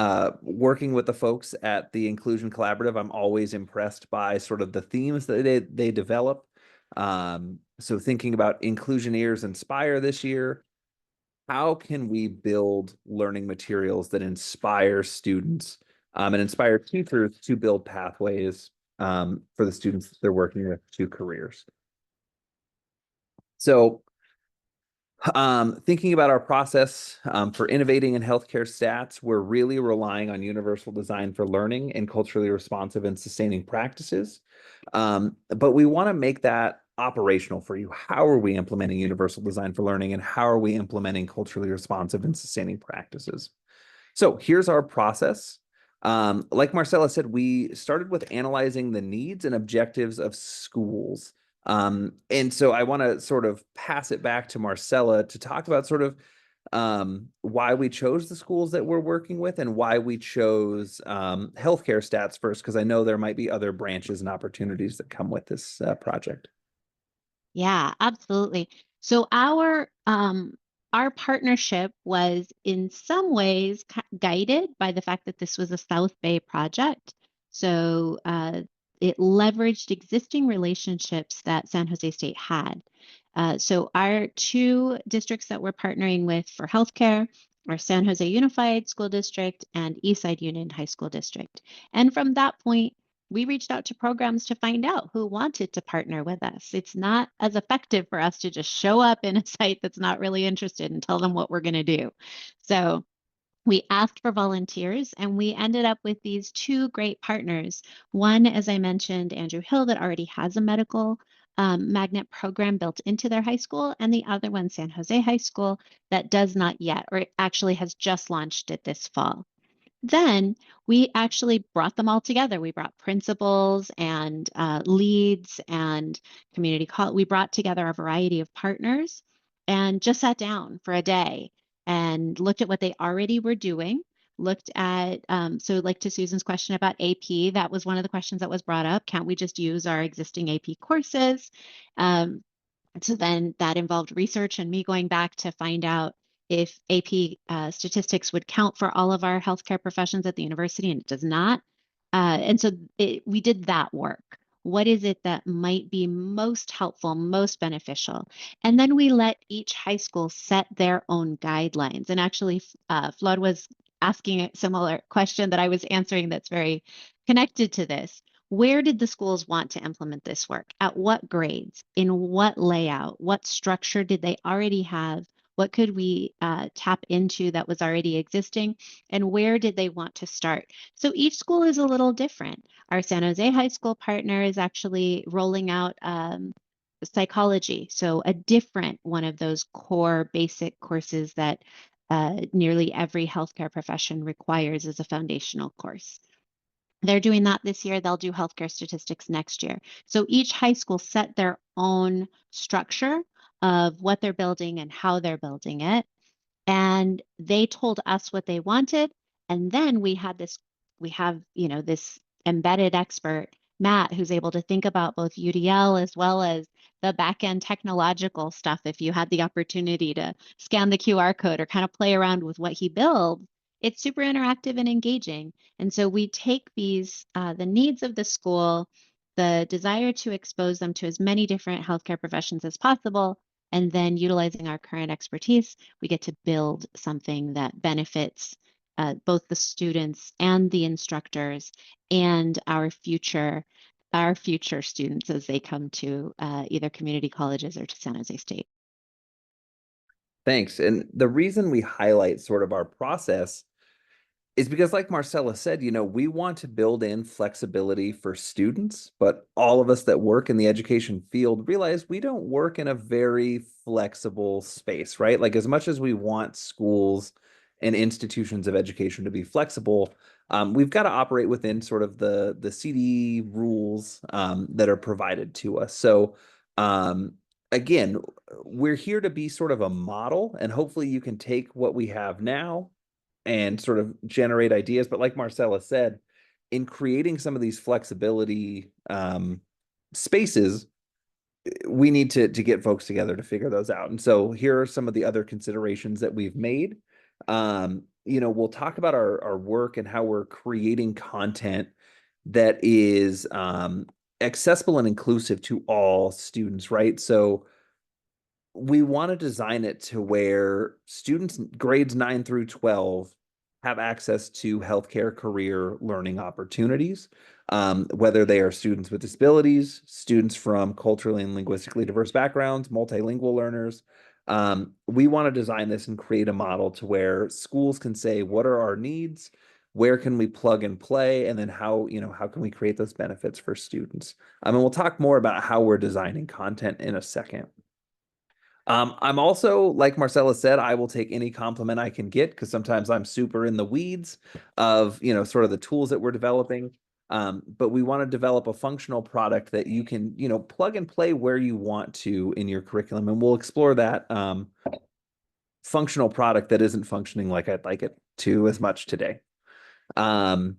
working with the folks at the Inclusion Collaborative, I'm always impressed by sort of the themes that they develop. So thinking about Inclusioneers Inspire this year, how can we build learning materials that inspire students and inspire teachers to build pathways for the students that they're working with to careers? So thinking about our process for innovating in healthcare stats, we're really relying on universal design for learning and culturally responsive and sustaining practices. But we want to make that operational for you. How are we implementing universal design for learning, and how are we implementing culturally responsive and sustaining practices? So here's our process. Like Marcella said, we started with analyzing the needs and objectives of schools. And so I want to sort of pass it back to Marcella to talk about sort of why we chose the schools that we're working with and why we chose healthcare stats first, because I know there might be other branches and opportunities that come with this project. Yeah, absolutely. So our partnership was in some ways guided by the fact that this was a South Bay project. So it leveraged existing relationships that San Jose State had. So our two districts that we're partnering with for healthcare are San Jose Unified School District and Eastside Union High School District. And from that point, we reached out to programs to find out who wanted to partner with us. It's not as effective for us to just show up in a site that's not really interested and tell them what we're going to do. So we asked for volunteers and we ended up with these two great partners. One, as I mentioned, Andrew Hill, that already has a medical magnet program built into their high school, and the other one, San Jose High School, that does not yet, or actually has just launched it this fall. Then we actually brought them all together. We brought principals and leads and community call. We brought together a variety of partners and just sat down for a day and looked at what they already were doing. Looked at, so like to Susan's question about AP, that was one of the questions that was brought up. Can't we just use our existing AP courses? Um, so then that involved research and me going back to find out if AP statistics would count for all of our healthcare professions at the university, and it does not. And so we did that work. What is it that might be most helpful, most beneficial? And then we let each high school set their own guidelines. And actually, Flood was asking a similar question that I was answering that's very connected to this. Where did the schools want to implement this work? At what grades? In what layout? What structure did they already have? What could we tap into that was already existing? And where did they want to start? So each school is a little different. Our San Jose High School partner is actually rolling out psychology. So a different one of those core basic courses that nearly every healthcare profession requires as a foundational course. They're doing that this year. They'll do healthcare statistics next year. So each high school set their own structure of what they're building and how they're building it. And they told us what they wanted. And then we have, this embedded expert, Matt, who's able to think about both UDL as well as the back end technological stuff. If you had the opportunity to scan the QR code or kind of play around with what he builds, it's super interactive and engaging. And so we take the needs of the school, the desire to expose them to as many different healthcare professions as possible, and then utilizing our current expertise, we get to build something that benefits both the students and the instructors and our future students as they come to either community colleges or to San Jose State. Thanks. And the reason we highlight sort of our process is because, like Marcella said, we want to build in flexibility for students, but all of us that work in the education field realize we don't work in a very flexible space, right? Like, as much as we want schools and institutions of education to be flexible, we've got to operate within sort of the CD rules that are provided to us. So, again, we're here to be sort of a model, and hopefully you can take what we have now and sort of generate ideas. But like Marcella said, in creating some of these flexibility spaces, we need to get folks together to figure those out. And so here are some of the other considerations that we've made. We'll talk about our work and how we're creating content that is accessible and inclusive to all students, right? So we want to design it to where students grades 9 through 12 have access to healthcare career learning opportunities, whether they are students with disabilities, students from culturally and linguistically diverse backgrounds, multilingual learners. We want to design this and create a model to where schools can say, what are our needs? Where can we plug and play? And then how can we create those benefits for students? And we'll talk more about how we're designing content in a second. I'm also, like Marcella said, I will take any compliment I can get because sometimes I'm super in the weeds of, sort of the tools that we're developing. But we want to develop a functional product that you can, plug and play where you want to in your curriculum. And we'll explore that functional product that isn't functioning like I'd like it to as much today. Um,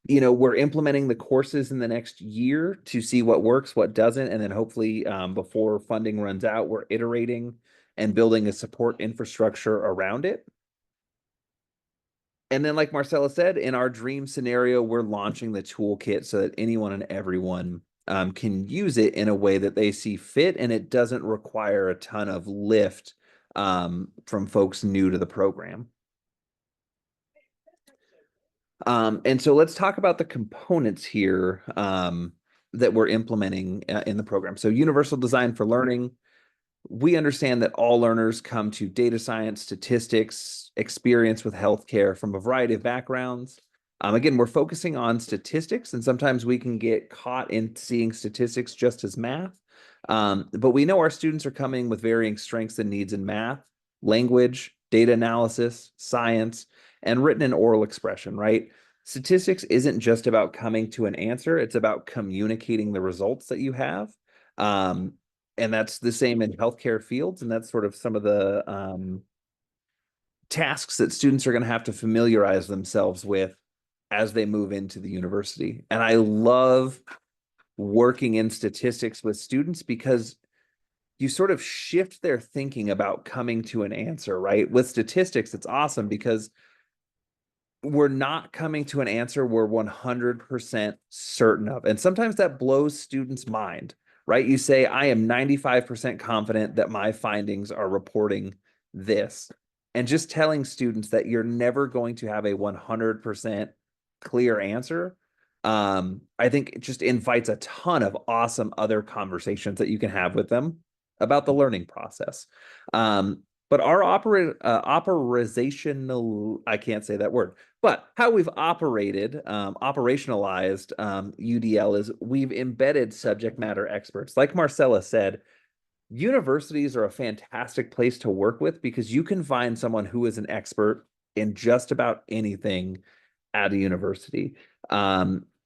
we're implementing the courses in the next year to see what works, what doesn't, and then hopefully before funding runs out, we're iterating and building a support infrastructure around it. And then, like Marcella said, in our dream scenario, we're launching the toolkit so that anyone and everyone can use it in a way that they see fit, and it doesn't require a ton of lift from folks new to the program. And so let's talk about the components here that we're implementing in the program. So universal design for learning. We understand that all learners come to data science, statistics, experience with healthcare from a variety of backgrounds. Again, we're focusing on statistics, and sometimes we can get caught in seeing statistics just as math. But we know our students are coming with varying strengths and needs in math, language, data analysis, science, and written and oral expression, right? Statistics isn't just about coming to an answer, it's about communicating the results that you have. And that's the same in healthcare fields, and that's sort of some of the tasks that students are going to have to familiarize themselves with as they move into the university. And I love working in statistics with students because you sort of shift their thinking about coming to an answer, right? With statistics, it's awesome because we're not coming to an answer we're 100% certain of. And sometimes that blows students' mind, right? You say, I am 95% confident that my findings are reporting this. And just telling students that you're never going to have a 100% clear answer, I think it just invites a ton of awesome other conversations that you can have with them about the learning process. But our operational, I can't say that word, but how we've operationalized UDL is we've embedded subject matter experts. Like Marcella said, universities are a fantastic place to work with because you can find someone who is an expert in just about anything at a university.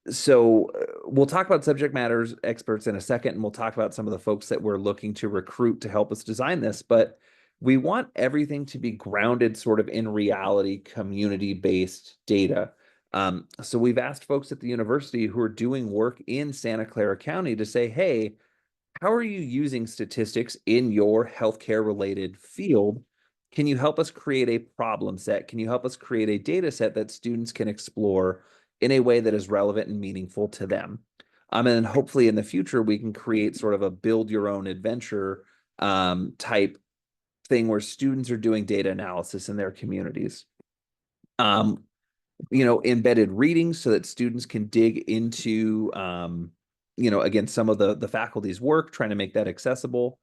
So we'll talk about subject matters experts in a second, and we'll talk about some of the folks that we're looking to recruit to help us design this. But we want everything to be grounded sort of in reality, community-based data. So we've asked folks at the university who are doing work in Santa Clara County to say, hey, how are you using statistics in your healthcare related field? Can you help us create a problem set? Can you help us create a data set that students can explore in a way that is relevant and meaningful to them? And then hopefully in the future, we can create sort of a build your own adventure type thing where students are doing data analysis in their communities. Um, embedded readings so that students can dig into, again, some of the faculty's work, trying to make that accessible.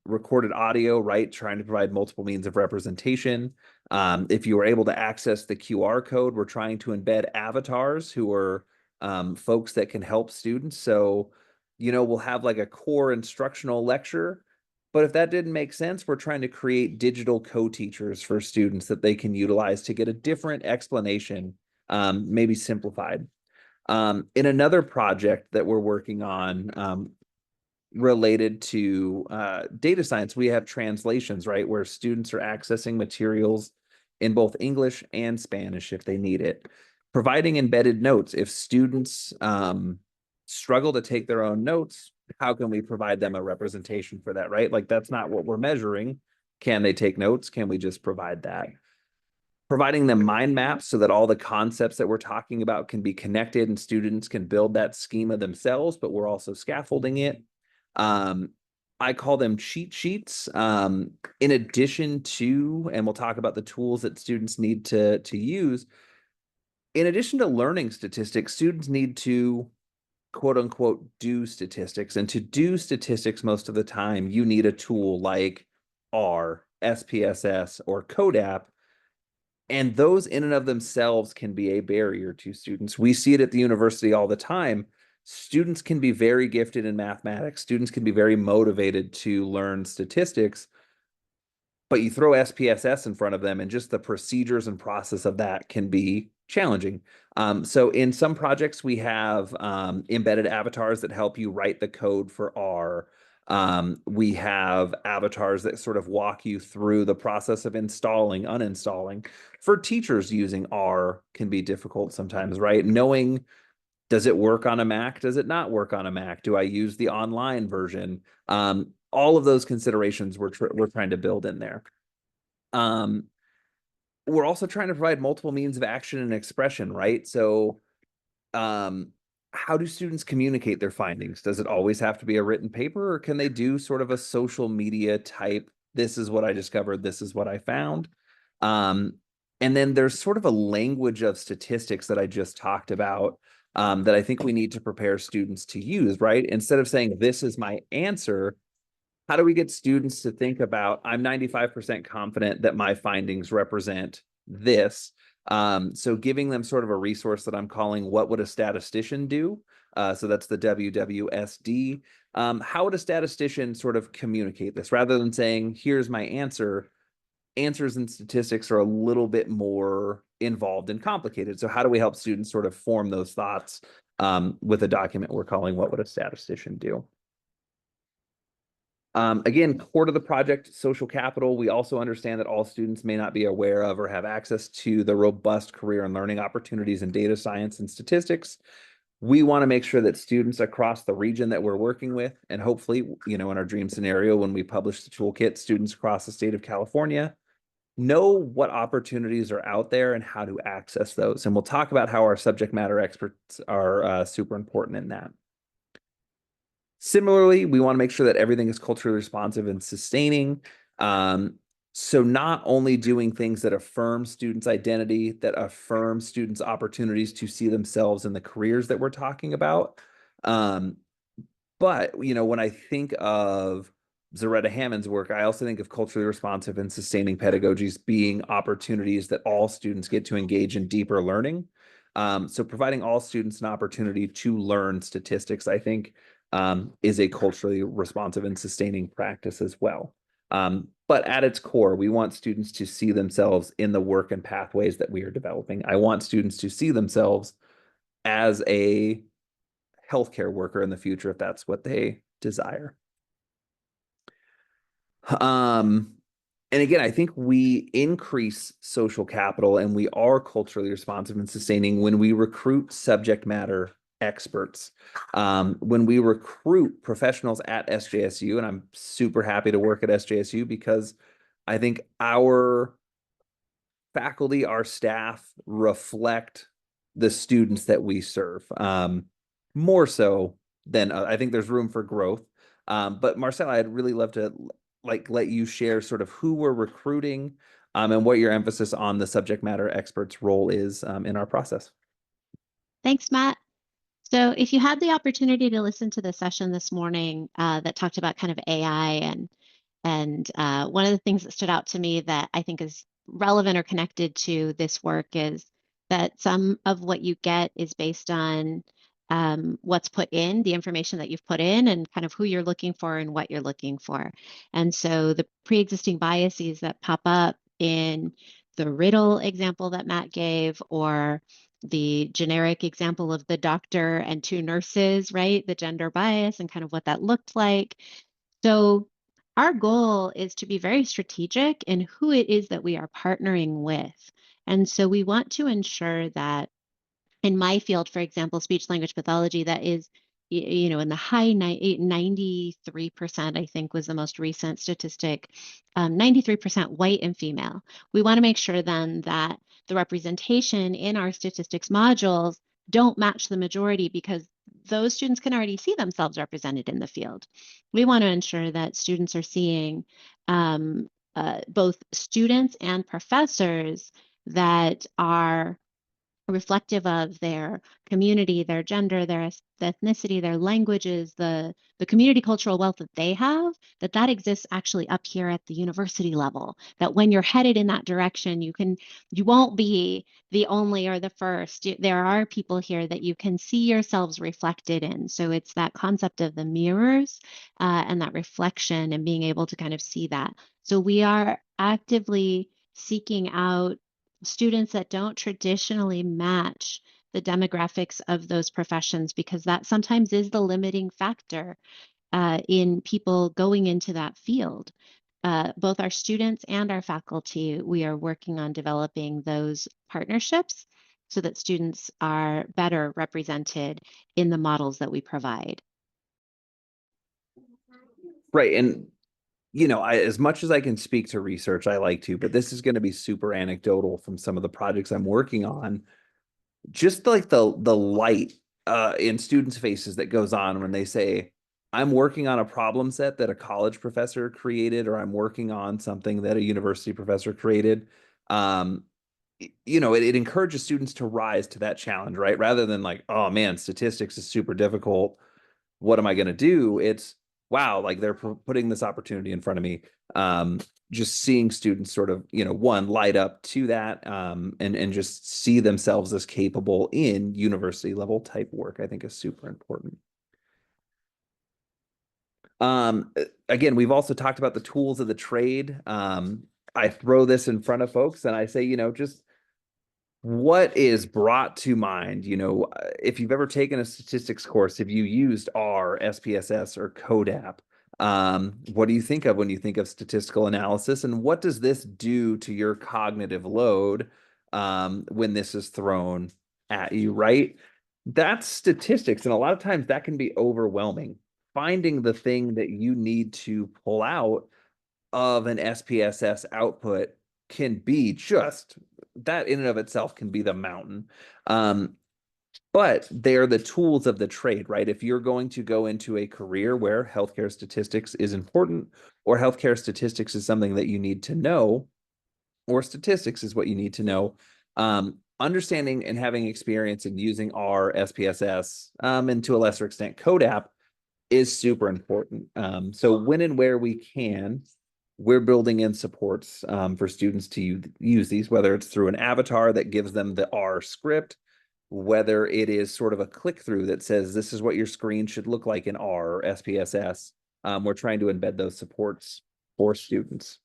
Recorded audio, right? Trying to provide multiple means of representation. If you were able to access the QR code, we're trying to embed avatars who are folks that can help students. So, we'll have like a core instructional lecture, but if that didn't make sense, we're trying to create digital co-teachers for students that they can utilize to get a different explanation, maybe simplified. In another project that we're working on, related to data science, we have translations, right, where students are accessing materials in both English and Spanish if they need it. Providing embedded notes. If students struggle to take their own notes, how can we provide them a representation for that, right? Like, that's not what we're measuring. Can they take notes? Can we just provide that? Providing them mind maps so that all the concepts that we're talking about can be connected and students can build that schema themselves, but we're also scaffolding it. Um, I call them cheat sheets. In addition to, and we'll talk about the tools that students need to use. In addition to learning statistics, students need to quote unquote do statistics. And to do statistics most of the time, you need a tool like R, SPSS, or CODAP, and those in and of themselves can be a barrier to students. We see it at the university all the time. Students can be very gifted in mathematics. Students can be very motivated to learn statistics, but you throw SPSS in front of them and just the procedures and process of that can be challenging. So in some projects, we have embedded avatars that help you write the code for R. We have avatars that sort of walk you through the process of installing, uninstalling. For teachers, using R can be difficult sometimes, right? Knowing, does it work on a Mac? Does it not work on a Mac? Do I use the online version? All of those considerations we're trying to build in there. Um, we're also trying to provide multiple means of action and expression, right? So, um, how do students communicate their findings? Does it always have to be a written paper, or can they do sort of a social media type, this is what I discovered, this is what I found? Um, and then there's sort of a language of statistics that I just talked about, that I think we need to prepare students to use, right? Instead of saying, this is my answer, how do we get students to think about, I'm 95% confident that my findings represent this. So giving them sort of a resource that I'm calling What Would a Statistician Do? So that's the WWSD. How would a statistician sort of communicate this rather than saying, here's my answer? Answers in statistics are a little bit more involved and complicated. So how do we help students sort of form those thoughts with a document we're calling What Would a Statistician Do? Again, core to the project, social capital. We also understand that all students may not be aware of or have access to the robust career and learning opportunities in data science and statistics. We want to make sure that students across the region that we're working with, and hopefully, in our dream scenario, when we publish the toolkit, students across the state of California know what opportunities are out there and how to access those. And we'll talk about how our subject matter experts are super important in that. Similarly, we want to make sure that everything is culturally responsive and sustaining. So not only doing things that affirm students' identity, that affirm students' opportunities to see themselves in the careers that we're talking about. But, when I think of Zaretta Hammond's work, I also think of culturally responsive and sustaining pedagogies being opportunities that all students get to engage in deeper learning. So providing all students an opportunity to learn statistics, I think, is a culturally responsive and sustaining practice as well. But at its core, we want students to see themselves in the work and pathways that we are developing. I want students to see themselves as a healthcare worker in the future if that's what they desire. Um, and again, I think we increase social capital and we are culturally responsive and sustaining when we recruit subject matter experts. When we recruit professionals at SJSU, and I'm super happy to work at SJSU because I think our faculty, our staff reflect the students that we serve, more so than I think there's room for growth. But Marcella, I'd really love to let you share sort of who we're recruiting, and what your emphasis on the subject matter experts role is, in our process. Thanks, Matt. So if you had the opportunity to listen to the session this morning that talked about kind of AI and one of the things that stood out to me that I think is relevant or connected to this work is that some of what you get is based on what's put in, the information that you've put in, and kind of who you're looking for and what you're looking for. And so the pre-existing biases that pop up in the riddle example that Matt gave, or the generic example of the doctor and two nurses, right? The gender bias and kind of what that looked like. So our goal is to be very strategic in who it is that we are partnering with. And so we want to ensure that in my field, for example, speech language pathology, that is, in the high 93%, I think was the most recent statistic, 93% white and female. We want to make sure then that the representation in our statistics modules don't match the majority because those students can already see themselves represented in the field. We want to ensure that students are seeing both students and professors that are reflective of their community, their gender, their ethnicity, their languages, the community cultural wealth that they have, that exists actually up here at the university level. That when you're headed in that direction, you won't be the only or the first. There are people here that you can see yourselves reflected in. So it's that concept of the mirrors and that reflection and being able to kind of see that. So we are actively seeking out students that don't traditionally match the demographics of those professions because that sometimes is the limiting factor in people going into that field. Both our students and our faculty, we are working on developing those partnerships so that students are better represented in the models that we provide. Right. And as much as I can speak to research, I like to, but this is going to be super anecdotal from some of the projects I'm working on. Just like the light in students' faces that goes on when they say, I'm working on a problem set that a college professor created, or I'm working on something that a university professor created. Um, it encourages students to rise to that challenge, right? Rather than like, oh man, statistics is super difficult. What am I going to do? It's wow, like they're putting this opportunity in front of me. Um, just seeing students sort of, one light up to that, and just see themselves as capable in university level type work, I think is super important. Again, we've also talked about the tools of the trade. I throw this in front of folks and I say, just what is brought to mind, if you've ever taken a statistics course, have you used R, SPSS, or CODAP? What do you think of when you think of statistical analysis, and what does this do to your cognitive load when this is thrown at you, right? That's statistics, and a lot of times that can be overwhelming. Finding the thing that you need to pull out of an SPSS output can be just that in and of itself can be the mountain. But they're the tools of the trade, right? If you're going to go into a career where healthcare statistics is important, or healthcare statistics is something that you need to know, or statistics is what you need to know, understanding and having experience in using R, SPSS, and to a lesser extent CODAP is super important. So when and where we can, we're building in supports for students to use these, whether it's through an avatar that gives them the R script, whether it is sort of a click through that says this is what your screen should look like in R or SPSS. We're trying to embed those supports for students.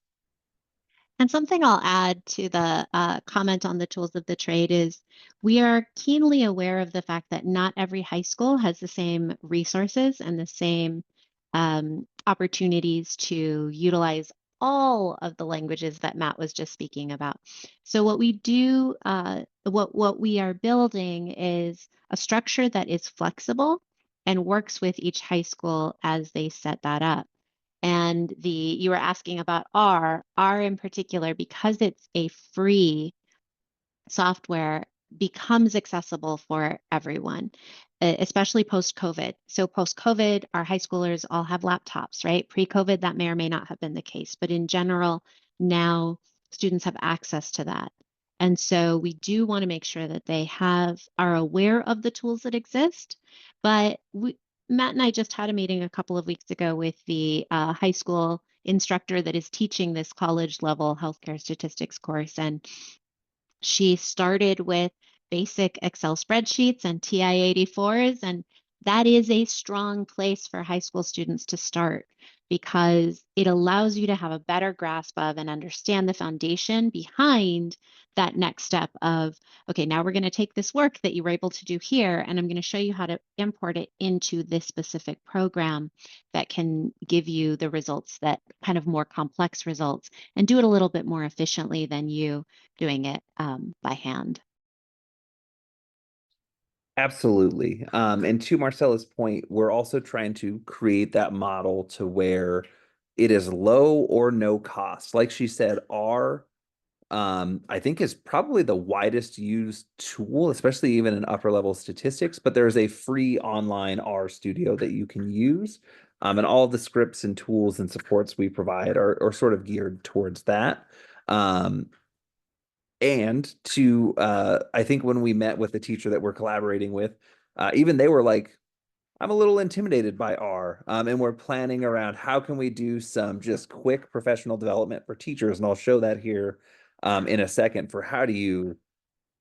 And something I'll add to the comment on the tools of the trade is we are keenly aware of the fact that not every high school has the same resources and the same opportunities to utilize all of the languages that Matt was just speaking about. So what we do, what we are building is a structure that is flexible and works with each high school as they set that up. And you were asking about R in particular, because it's a free software becomes accessible for everyone, especially post-COVID. So post-COVID, our high schoolers all have laptops, right? Pre-COVID, that may or may not have been the case, but in general, now students have access to that. And so we do want to make sure that are aware of the tools that exist, but Matt and I just had a meeting a couple of weeks ago with the high school instructor that is teaching this college level healthcare statistics course. And she started with basic Excel spreadsheets and TI-84s, and that is a strong place for high school students to start because it allows you to have a better grasp of and understand the foundation behind that next step of, okay, now we're going to take this work that you were able to do here, and I'm going to show you how to import it into this specific program that can give you the results, that kind of more complex results, and do it a little bit more efficiently than you doing it by hand. Absolutely. And to Marcella's point, we're also trying to create that model to where it is low or no cost. Like she said, R, I think is probably the widest used tool, especially even in upper level statistics, but there's a free online R studio that you can use. And all the scripts and tools and supports we provide are sort of geared towards that. Um, and to I think when we met with the teacher that we're collaborating with, even they were like, I'm a little intimidated by R, and we're planning around how can we do some just quick professional development for teachers, and I'll show that here in a second for how do you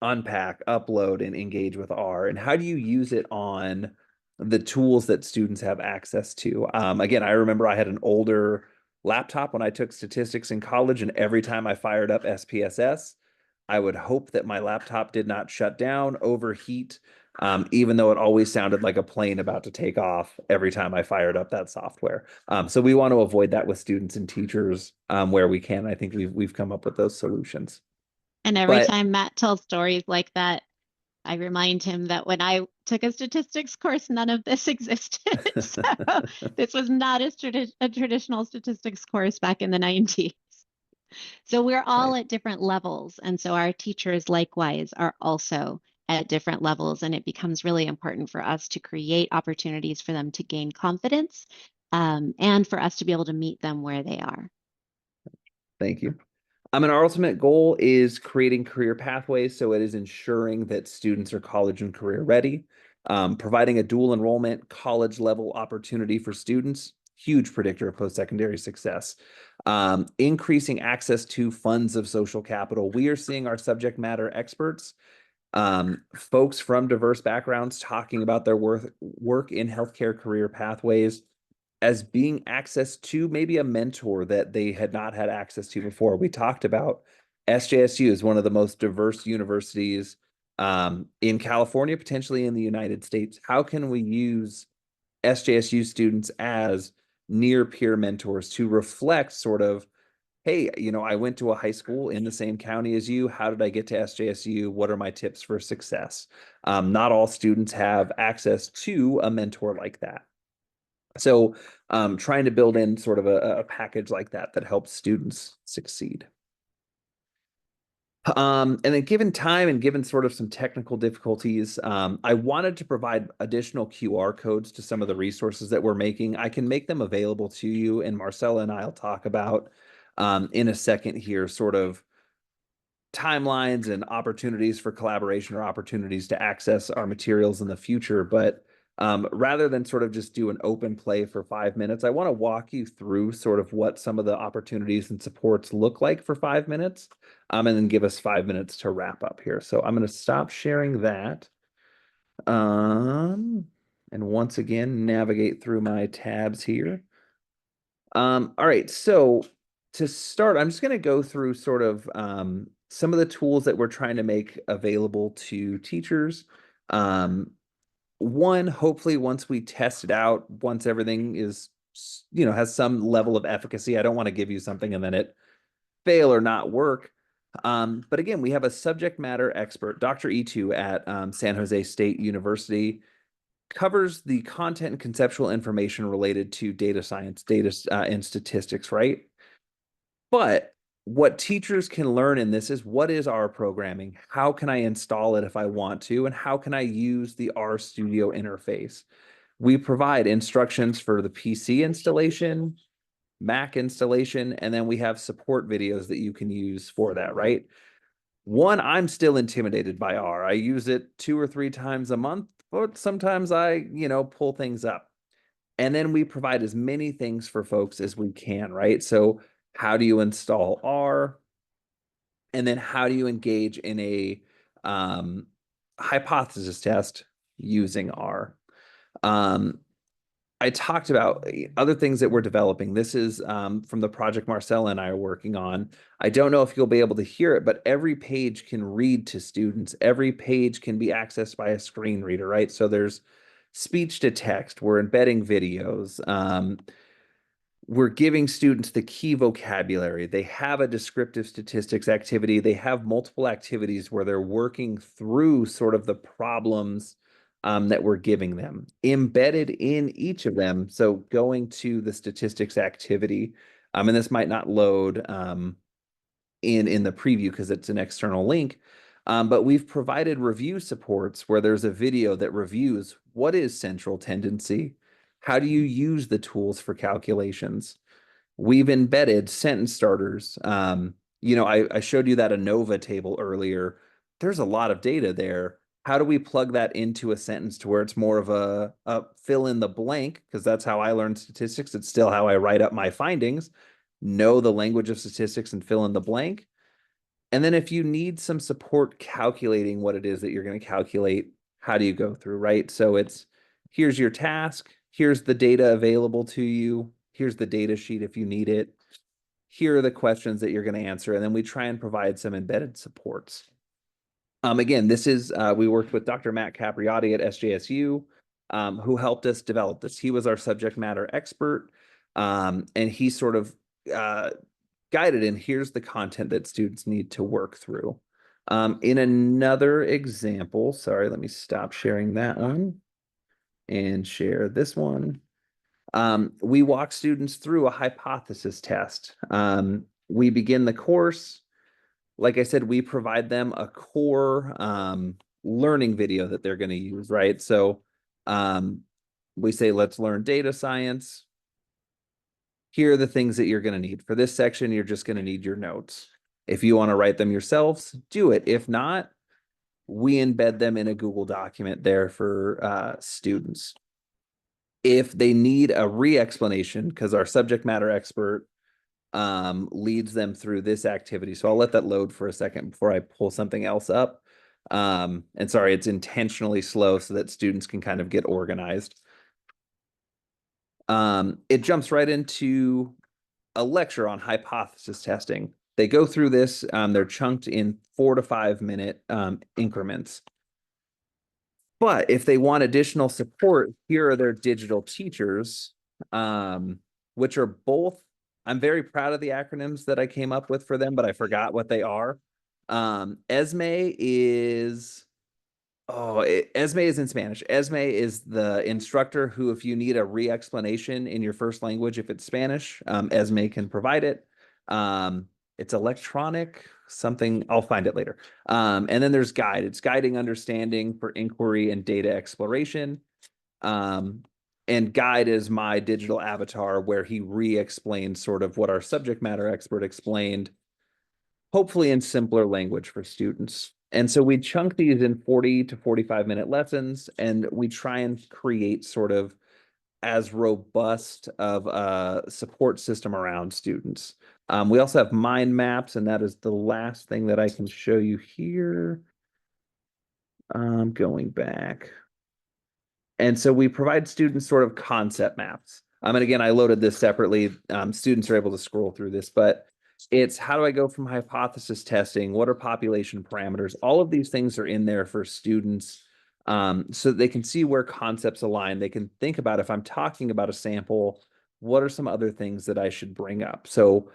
unpack, upload, and engage with R, and how do you use it on the tools that students have access to. Again, I remember I had an older laptop when I took statistics in college, and every time I fired up SPSS, I would hope that my laptop did not shut down, overheat, even though it always sounded like a plane about to take off every time I fired up that software. So we want to avoid that with students and teachers where we can. I think we've come up with those solutions. And every But time Matt tells stories like that, I remind him that when I took a statistics course, none of this existed. So this was not a traditional statistics course back in the 90s. So we're all right. at different levels. And so our teachers likewise are also at different levels. And it becomes really important for us to create opportunities for them to gain confidence and for us to be able to meet them where they are. Thank you. And our ultimate goal is creating career pathways. So it is ensuring that students are college and career ready, providing a dual enrollment college level opportunity for students, huge predictor of post-secondary success, increasing access to funds of social capital. We are seeing our subject matter experts, folks from diverse backgrounds talking about their work in healthcare career pathways as being access to maybe a mentor that they had not had access to before. We talked about SJSU is one of the most diverse universities in California, potentially in the United States. How can we use SJSU students as near peer mentors to reflect sort of, hey, I went to a high school in the same county as you. How did I get to SJSU? What are my tips for success? Not all students have access to a mentor like that. So trying to build in sort of a package like that that helps students succeed. And then given time and given sort of some technical difficulties, I wanted to provide additional QR codes to some of the resources that we're making. I can make them available to you, and Marcella and I'll talk about in a second here, sort of timelines and opportunities for collaboration or opportunities to access our materials in the future. But rather than sort of just do an open play for 5 minutes, I want to walk you through sort of what some of the opportunities and supports look like for 5 minutes, and then give us 5 minutes to wrap up here. So I'm going to stop sharing that. And once again, navigate through my tabs here. All right, so to start, I'm just going to go through sort of some of the tools that we're trying to make available to teachers. One, hopefully, once we test it out, once everything is, has some level of efficacy, I don't want to give you something and then it fail or not work. But again, we have a subject matter expert, Dr. E2 at San Jose State University, covers the content and conceptual information related to data science, data and statistics, right? But what teachers can learn in this is what is R programming? How can I install it if I want to? And how can I use the R Studio interface? We provide instructions for the PC installation, Mac installation, and then we have support videos that you can use for that, right? One, I'm still intimidated by R. I use it 2 or 3 times a month, but sometimes I, pull things up. And then we provide as many things for folks as we can, right? So how do you install R? And then how do you engage in a hypothesis test using R? Um, I talked about other things that we're developing. This is from the project Marcella and I are working on. I don't know if you'll be able to hear it, but every page can read to students. Every page can be accessed by a screen reader, right? So there's speech to text. We're embedding videos. We're giving students the key vocabulary. They have a descriptive statistics activity. They have multiple activities where they're working through sort of the problems that we're giving them. Embedded in each of them, so going to the statistics activity, and this might not load in the preview because it's an external link, but we've provided review supports where there's a video that reviews what is central tendency, how do you use the tools for calculations. We've embedded sentence starters. I showed you that ANOVA table earlier. There's a lot of data there. How do we plug that into a sentence to where it's more of a fill in the blank? Because that's how I learned statistics. It's still how I write up my findings. Know the language of statistics and fill in the blank. And then if you need some support calculating what it is that you're going to calculate, how do you go through, right? So it's here's your task, here's the data available to you, here's the data sheet if you need it, here are the questions that you're going to answer, and then we try and provide some embedded supports. Again, this is, we worked with Dr. Matt Capriotti at SJSU, who helped us develop this. He was our subject matter expert, and he sort of guided in here's the content that students need to work through. In another example, sorry, let me stop sharing that one and share this one. We walk students through a hypothesis test. We begin the course. Like I said, we provide them a core learning video that they're going to use, right? So we say, let's learn data science. Here are the things that you're going to need. For this section, you're just going to need your notes. If you want to write them yourselves, do it. If not, we embed them in a Google document there for students. If they need a re-explanation, because our subject matter expert leads them through this activity. So I'll let that load for a second before I pull something else up. And sorry, it's intentionally slow so that students can kind of get organized. It jumps right into a lecture on hypothesis testing. They go through this, they're chunked in 4 to 5 minute increments. But if they want additional support, here are their digital teachers, which are both, I'm very proud of the acronyms that I came up with for them, but I forgot what they are. ESME is Esme is in Spanish. Esme is the instructor who, if you need a re-explanation in your first language, if it's Spanish, Esme can provide it. It's electronic, something, I'll find it later. And then there's guide. It's guiding understanding for inquiry and data exploration. And guide is my digital avatar where he re-explains sort of what our subject matter expert explained, hopefully in simpler language for students. And so we chunk these in 40 to 45-minute lessons, and we try and create sort of as robust of a support system around students. We also have mind maps, and that is the last thing that I can show you here. Going back. And so we provide students sort of concept maps. And again, I loaded this separately. Students are able to scroll through this, but It's how do I go from hypothesis testing? What are population parameters? All of these things are in there for students, so that they can see where concepts align. They can think about if I'm talking about a sample, what are some other things that I should bring up? So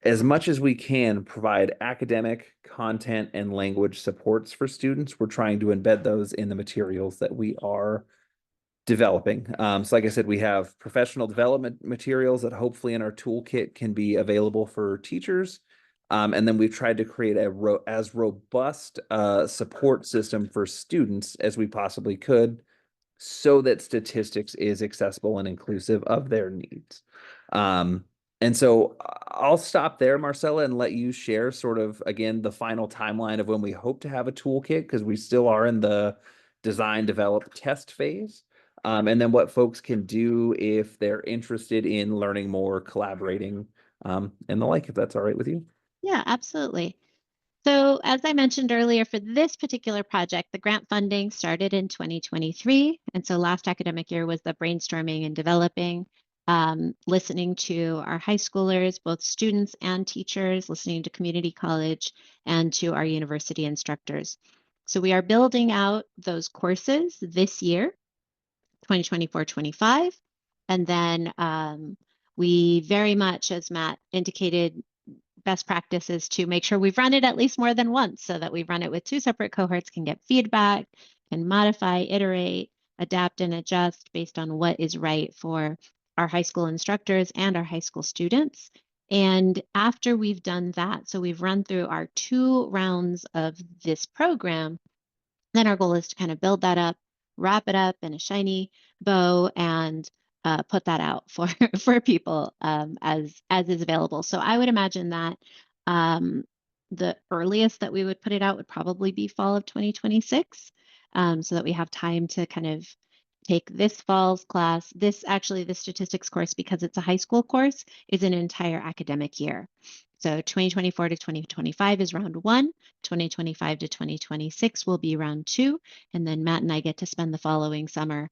as much as we can provide academic content and language supports for students, we're trying to embed those in the materials that we are developing. So like I said, we have professional development materials that hopefully in our toolkit can be available for teachers. And then we've tried to create as robust support system for students as we possibly could so that statistics is accessible and inclusive of their needs. Um, and so I'll stop there, Marcella, and let you share sort of again the final timeline of when we hope to have a toolkit because we still are in the design, develop, test phase. And then what folks can do if they're interested in learning more, collaborating, and the like, if that's all right with you. Yeah, absolutely. So as I mentioned earlier, for this particular project, the grant funding started in 2023. And so last academic year was the brainstorming and developing, listening to our high schoolers, both students and teachers, listening to community college and to our university instructors. So we are building out those courses this year, 2024-25. And then we very much, as Matt indicated, best practice is to make sure we've run it at least more than once so that we've run it with two separate cohorts, can get feedback, can modify, iterate, adapt, and adjust based on what is right for our high school instructors and our high school students. And after we've done that, so we've run through our 2 rounds of this program, then our goal is to kind of build that up, wrap it up in a shiny bow, and put that out for for people as is available. So I would imagine that um, the earliest that we would put it out would probably be fall of 2026, so that we have time to kind of take this fall's class. This actually, the statistics course, because it's a high school course, is an entire academic year. So 2024 to 2025 is round one. 2025 to 2026 will be round two. And then Matt and I get to spend the following summer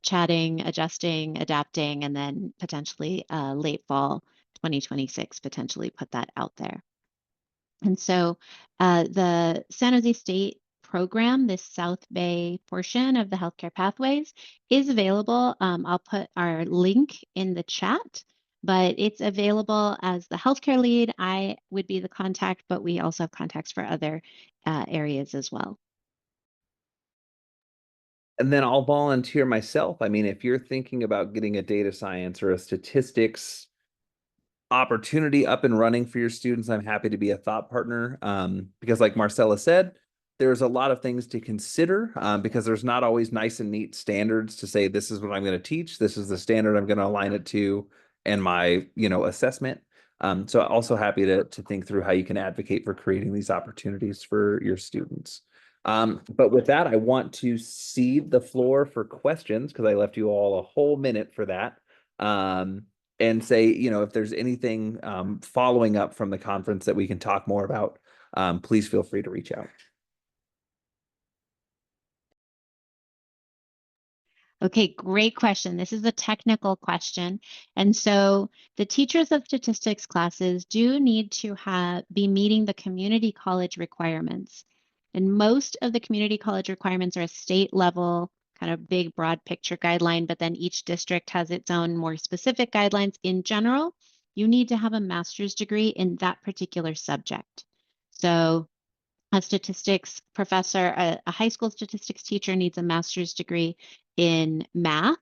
chatting, adjusting, adapting, and then potentially late fall 2026, potentially put that out there. And so the San Jose State program, this South Bay portion of the healthcare pathways, is available. I'll put our link in the chat, but it's available as the healthcare lead. I would be the contact, but we also have contacts for other areas as well. And then I'll volunteer myself. I mean, if you're thinking about getting a data science or a statistics opportunity up and running for your students, I'm happy to be a thought partner. Because like Marcella said, there's a lot of things to consider because there's not always nice and neat standards to say this is what I'm going to teach, this is the standard I'm going to align it to, and my assessment. So also happy to think through how you can advocate for creating these opportunities for your students. But with that, I want to cede the floor for questions because I left you all a whole minute for that. And say, if there's anything following up from the conference that we can talk more about, please feel free to reach out. Okay, great question. This is a technical question. And so the teachers of statistics classes do need to be meeting the community college requirements. And most of the community college requirements are a state level, kind of big, broad picture guideline, but then each district has its own more specific guidelines. In general, you need to have a master's degree in that particular subject. So a statistics professor, a high school statistics teacher needs a master's degree in math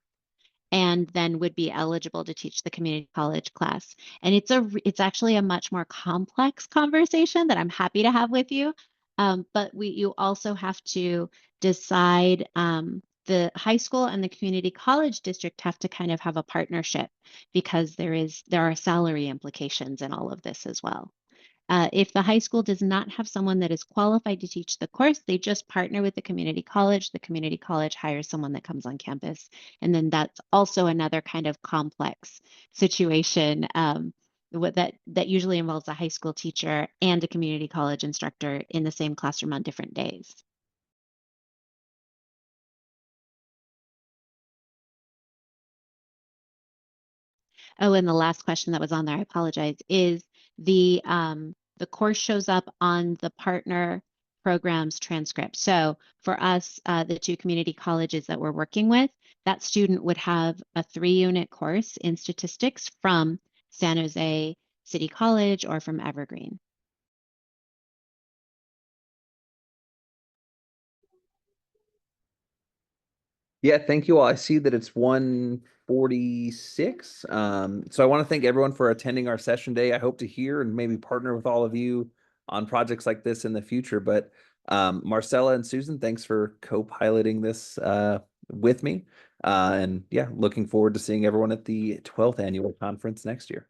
and then would be eligible to teach the community college class. And it's actually a much more complex conversation that I'm happy to have with you. But you also have to decide the high school and the community college district have to kind of have a partnership because there are salary implications in all of this as well. If the high school does not have someone that is qualified to teach the course, they just partner with the community college. The community college hires someone that comes on campus. And then that's also another kind of complex situation that usually involves a high school teacher and a community college instructor in the same classroom on different days. Oh, and the last question that was on there, I apologize, is the course shows up on the partner program's transcript. So for us, the two community colleges that we're working with, that student would have a 3-unit course in statistics from San Jose City College or from Evergreen. Yeah, thank you all. I see that it's 1:46. So I want to thank everyone for attending our session today. I hope to hear and maybe partner with all of you on projects like this in the future. But Marcella and Susan, thanks for co-piloting this with me. And yeah, looking forward to seeing everyone at the 12th annual conference next year.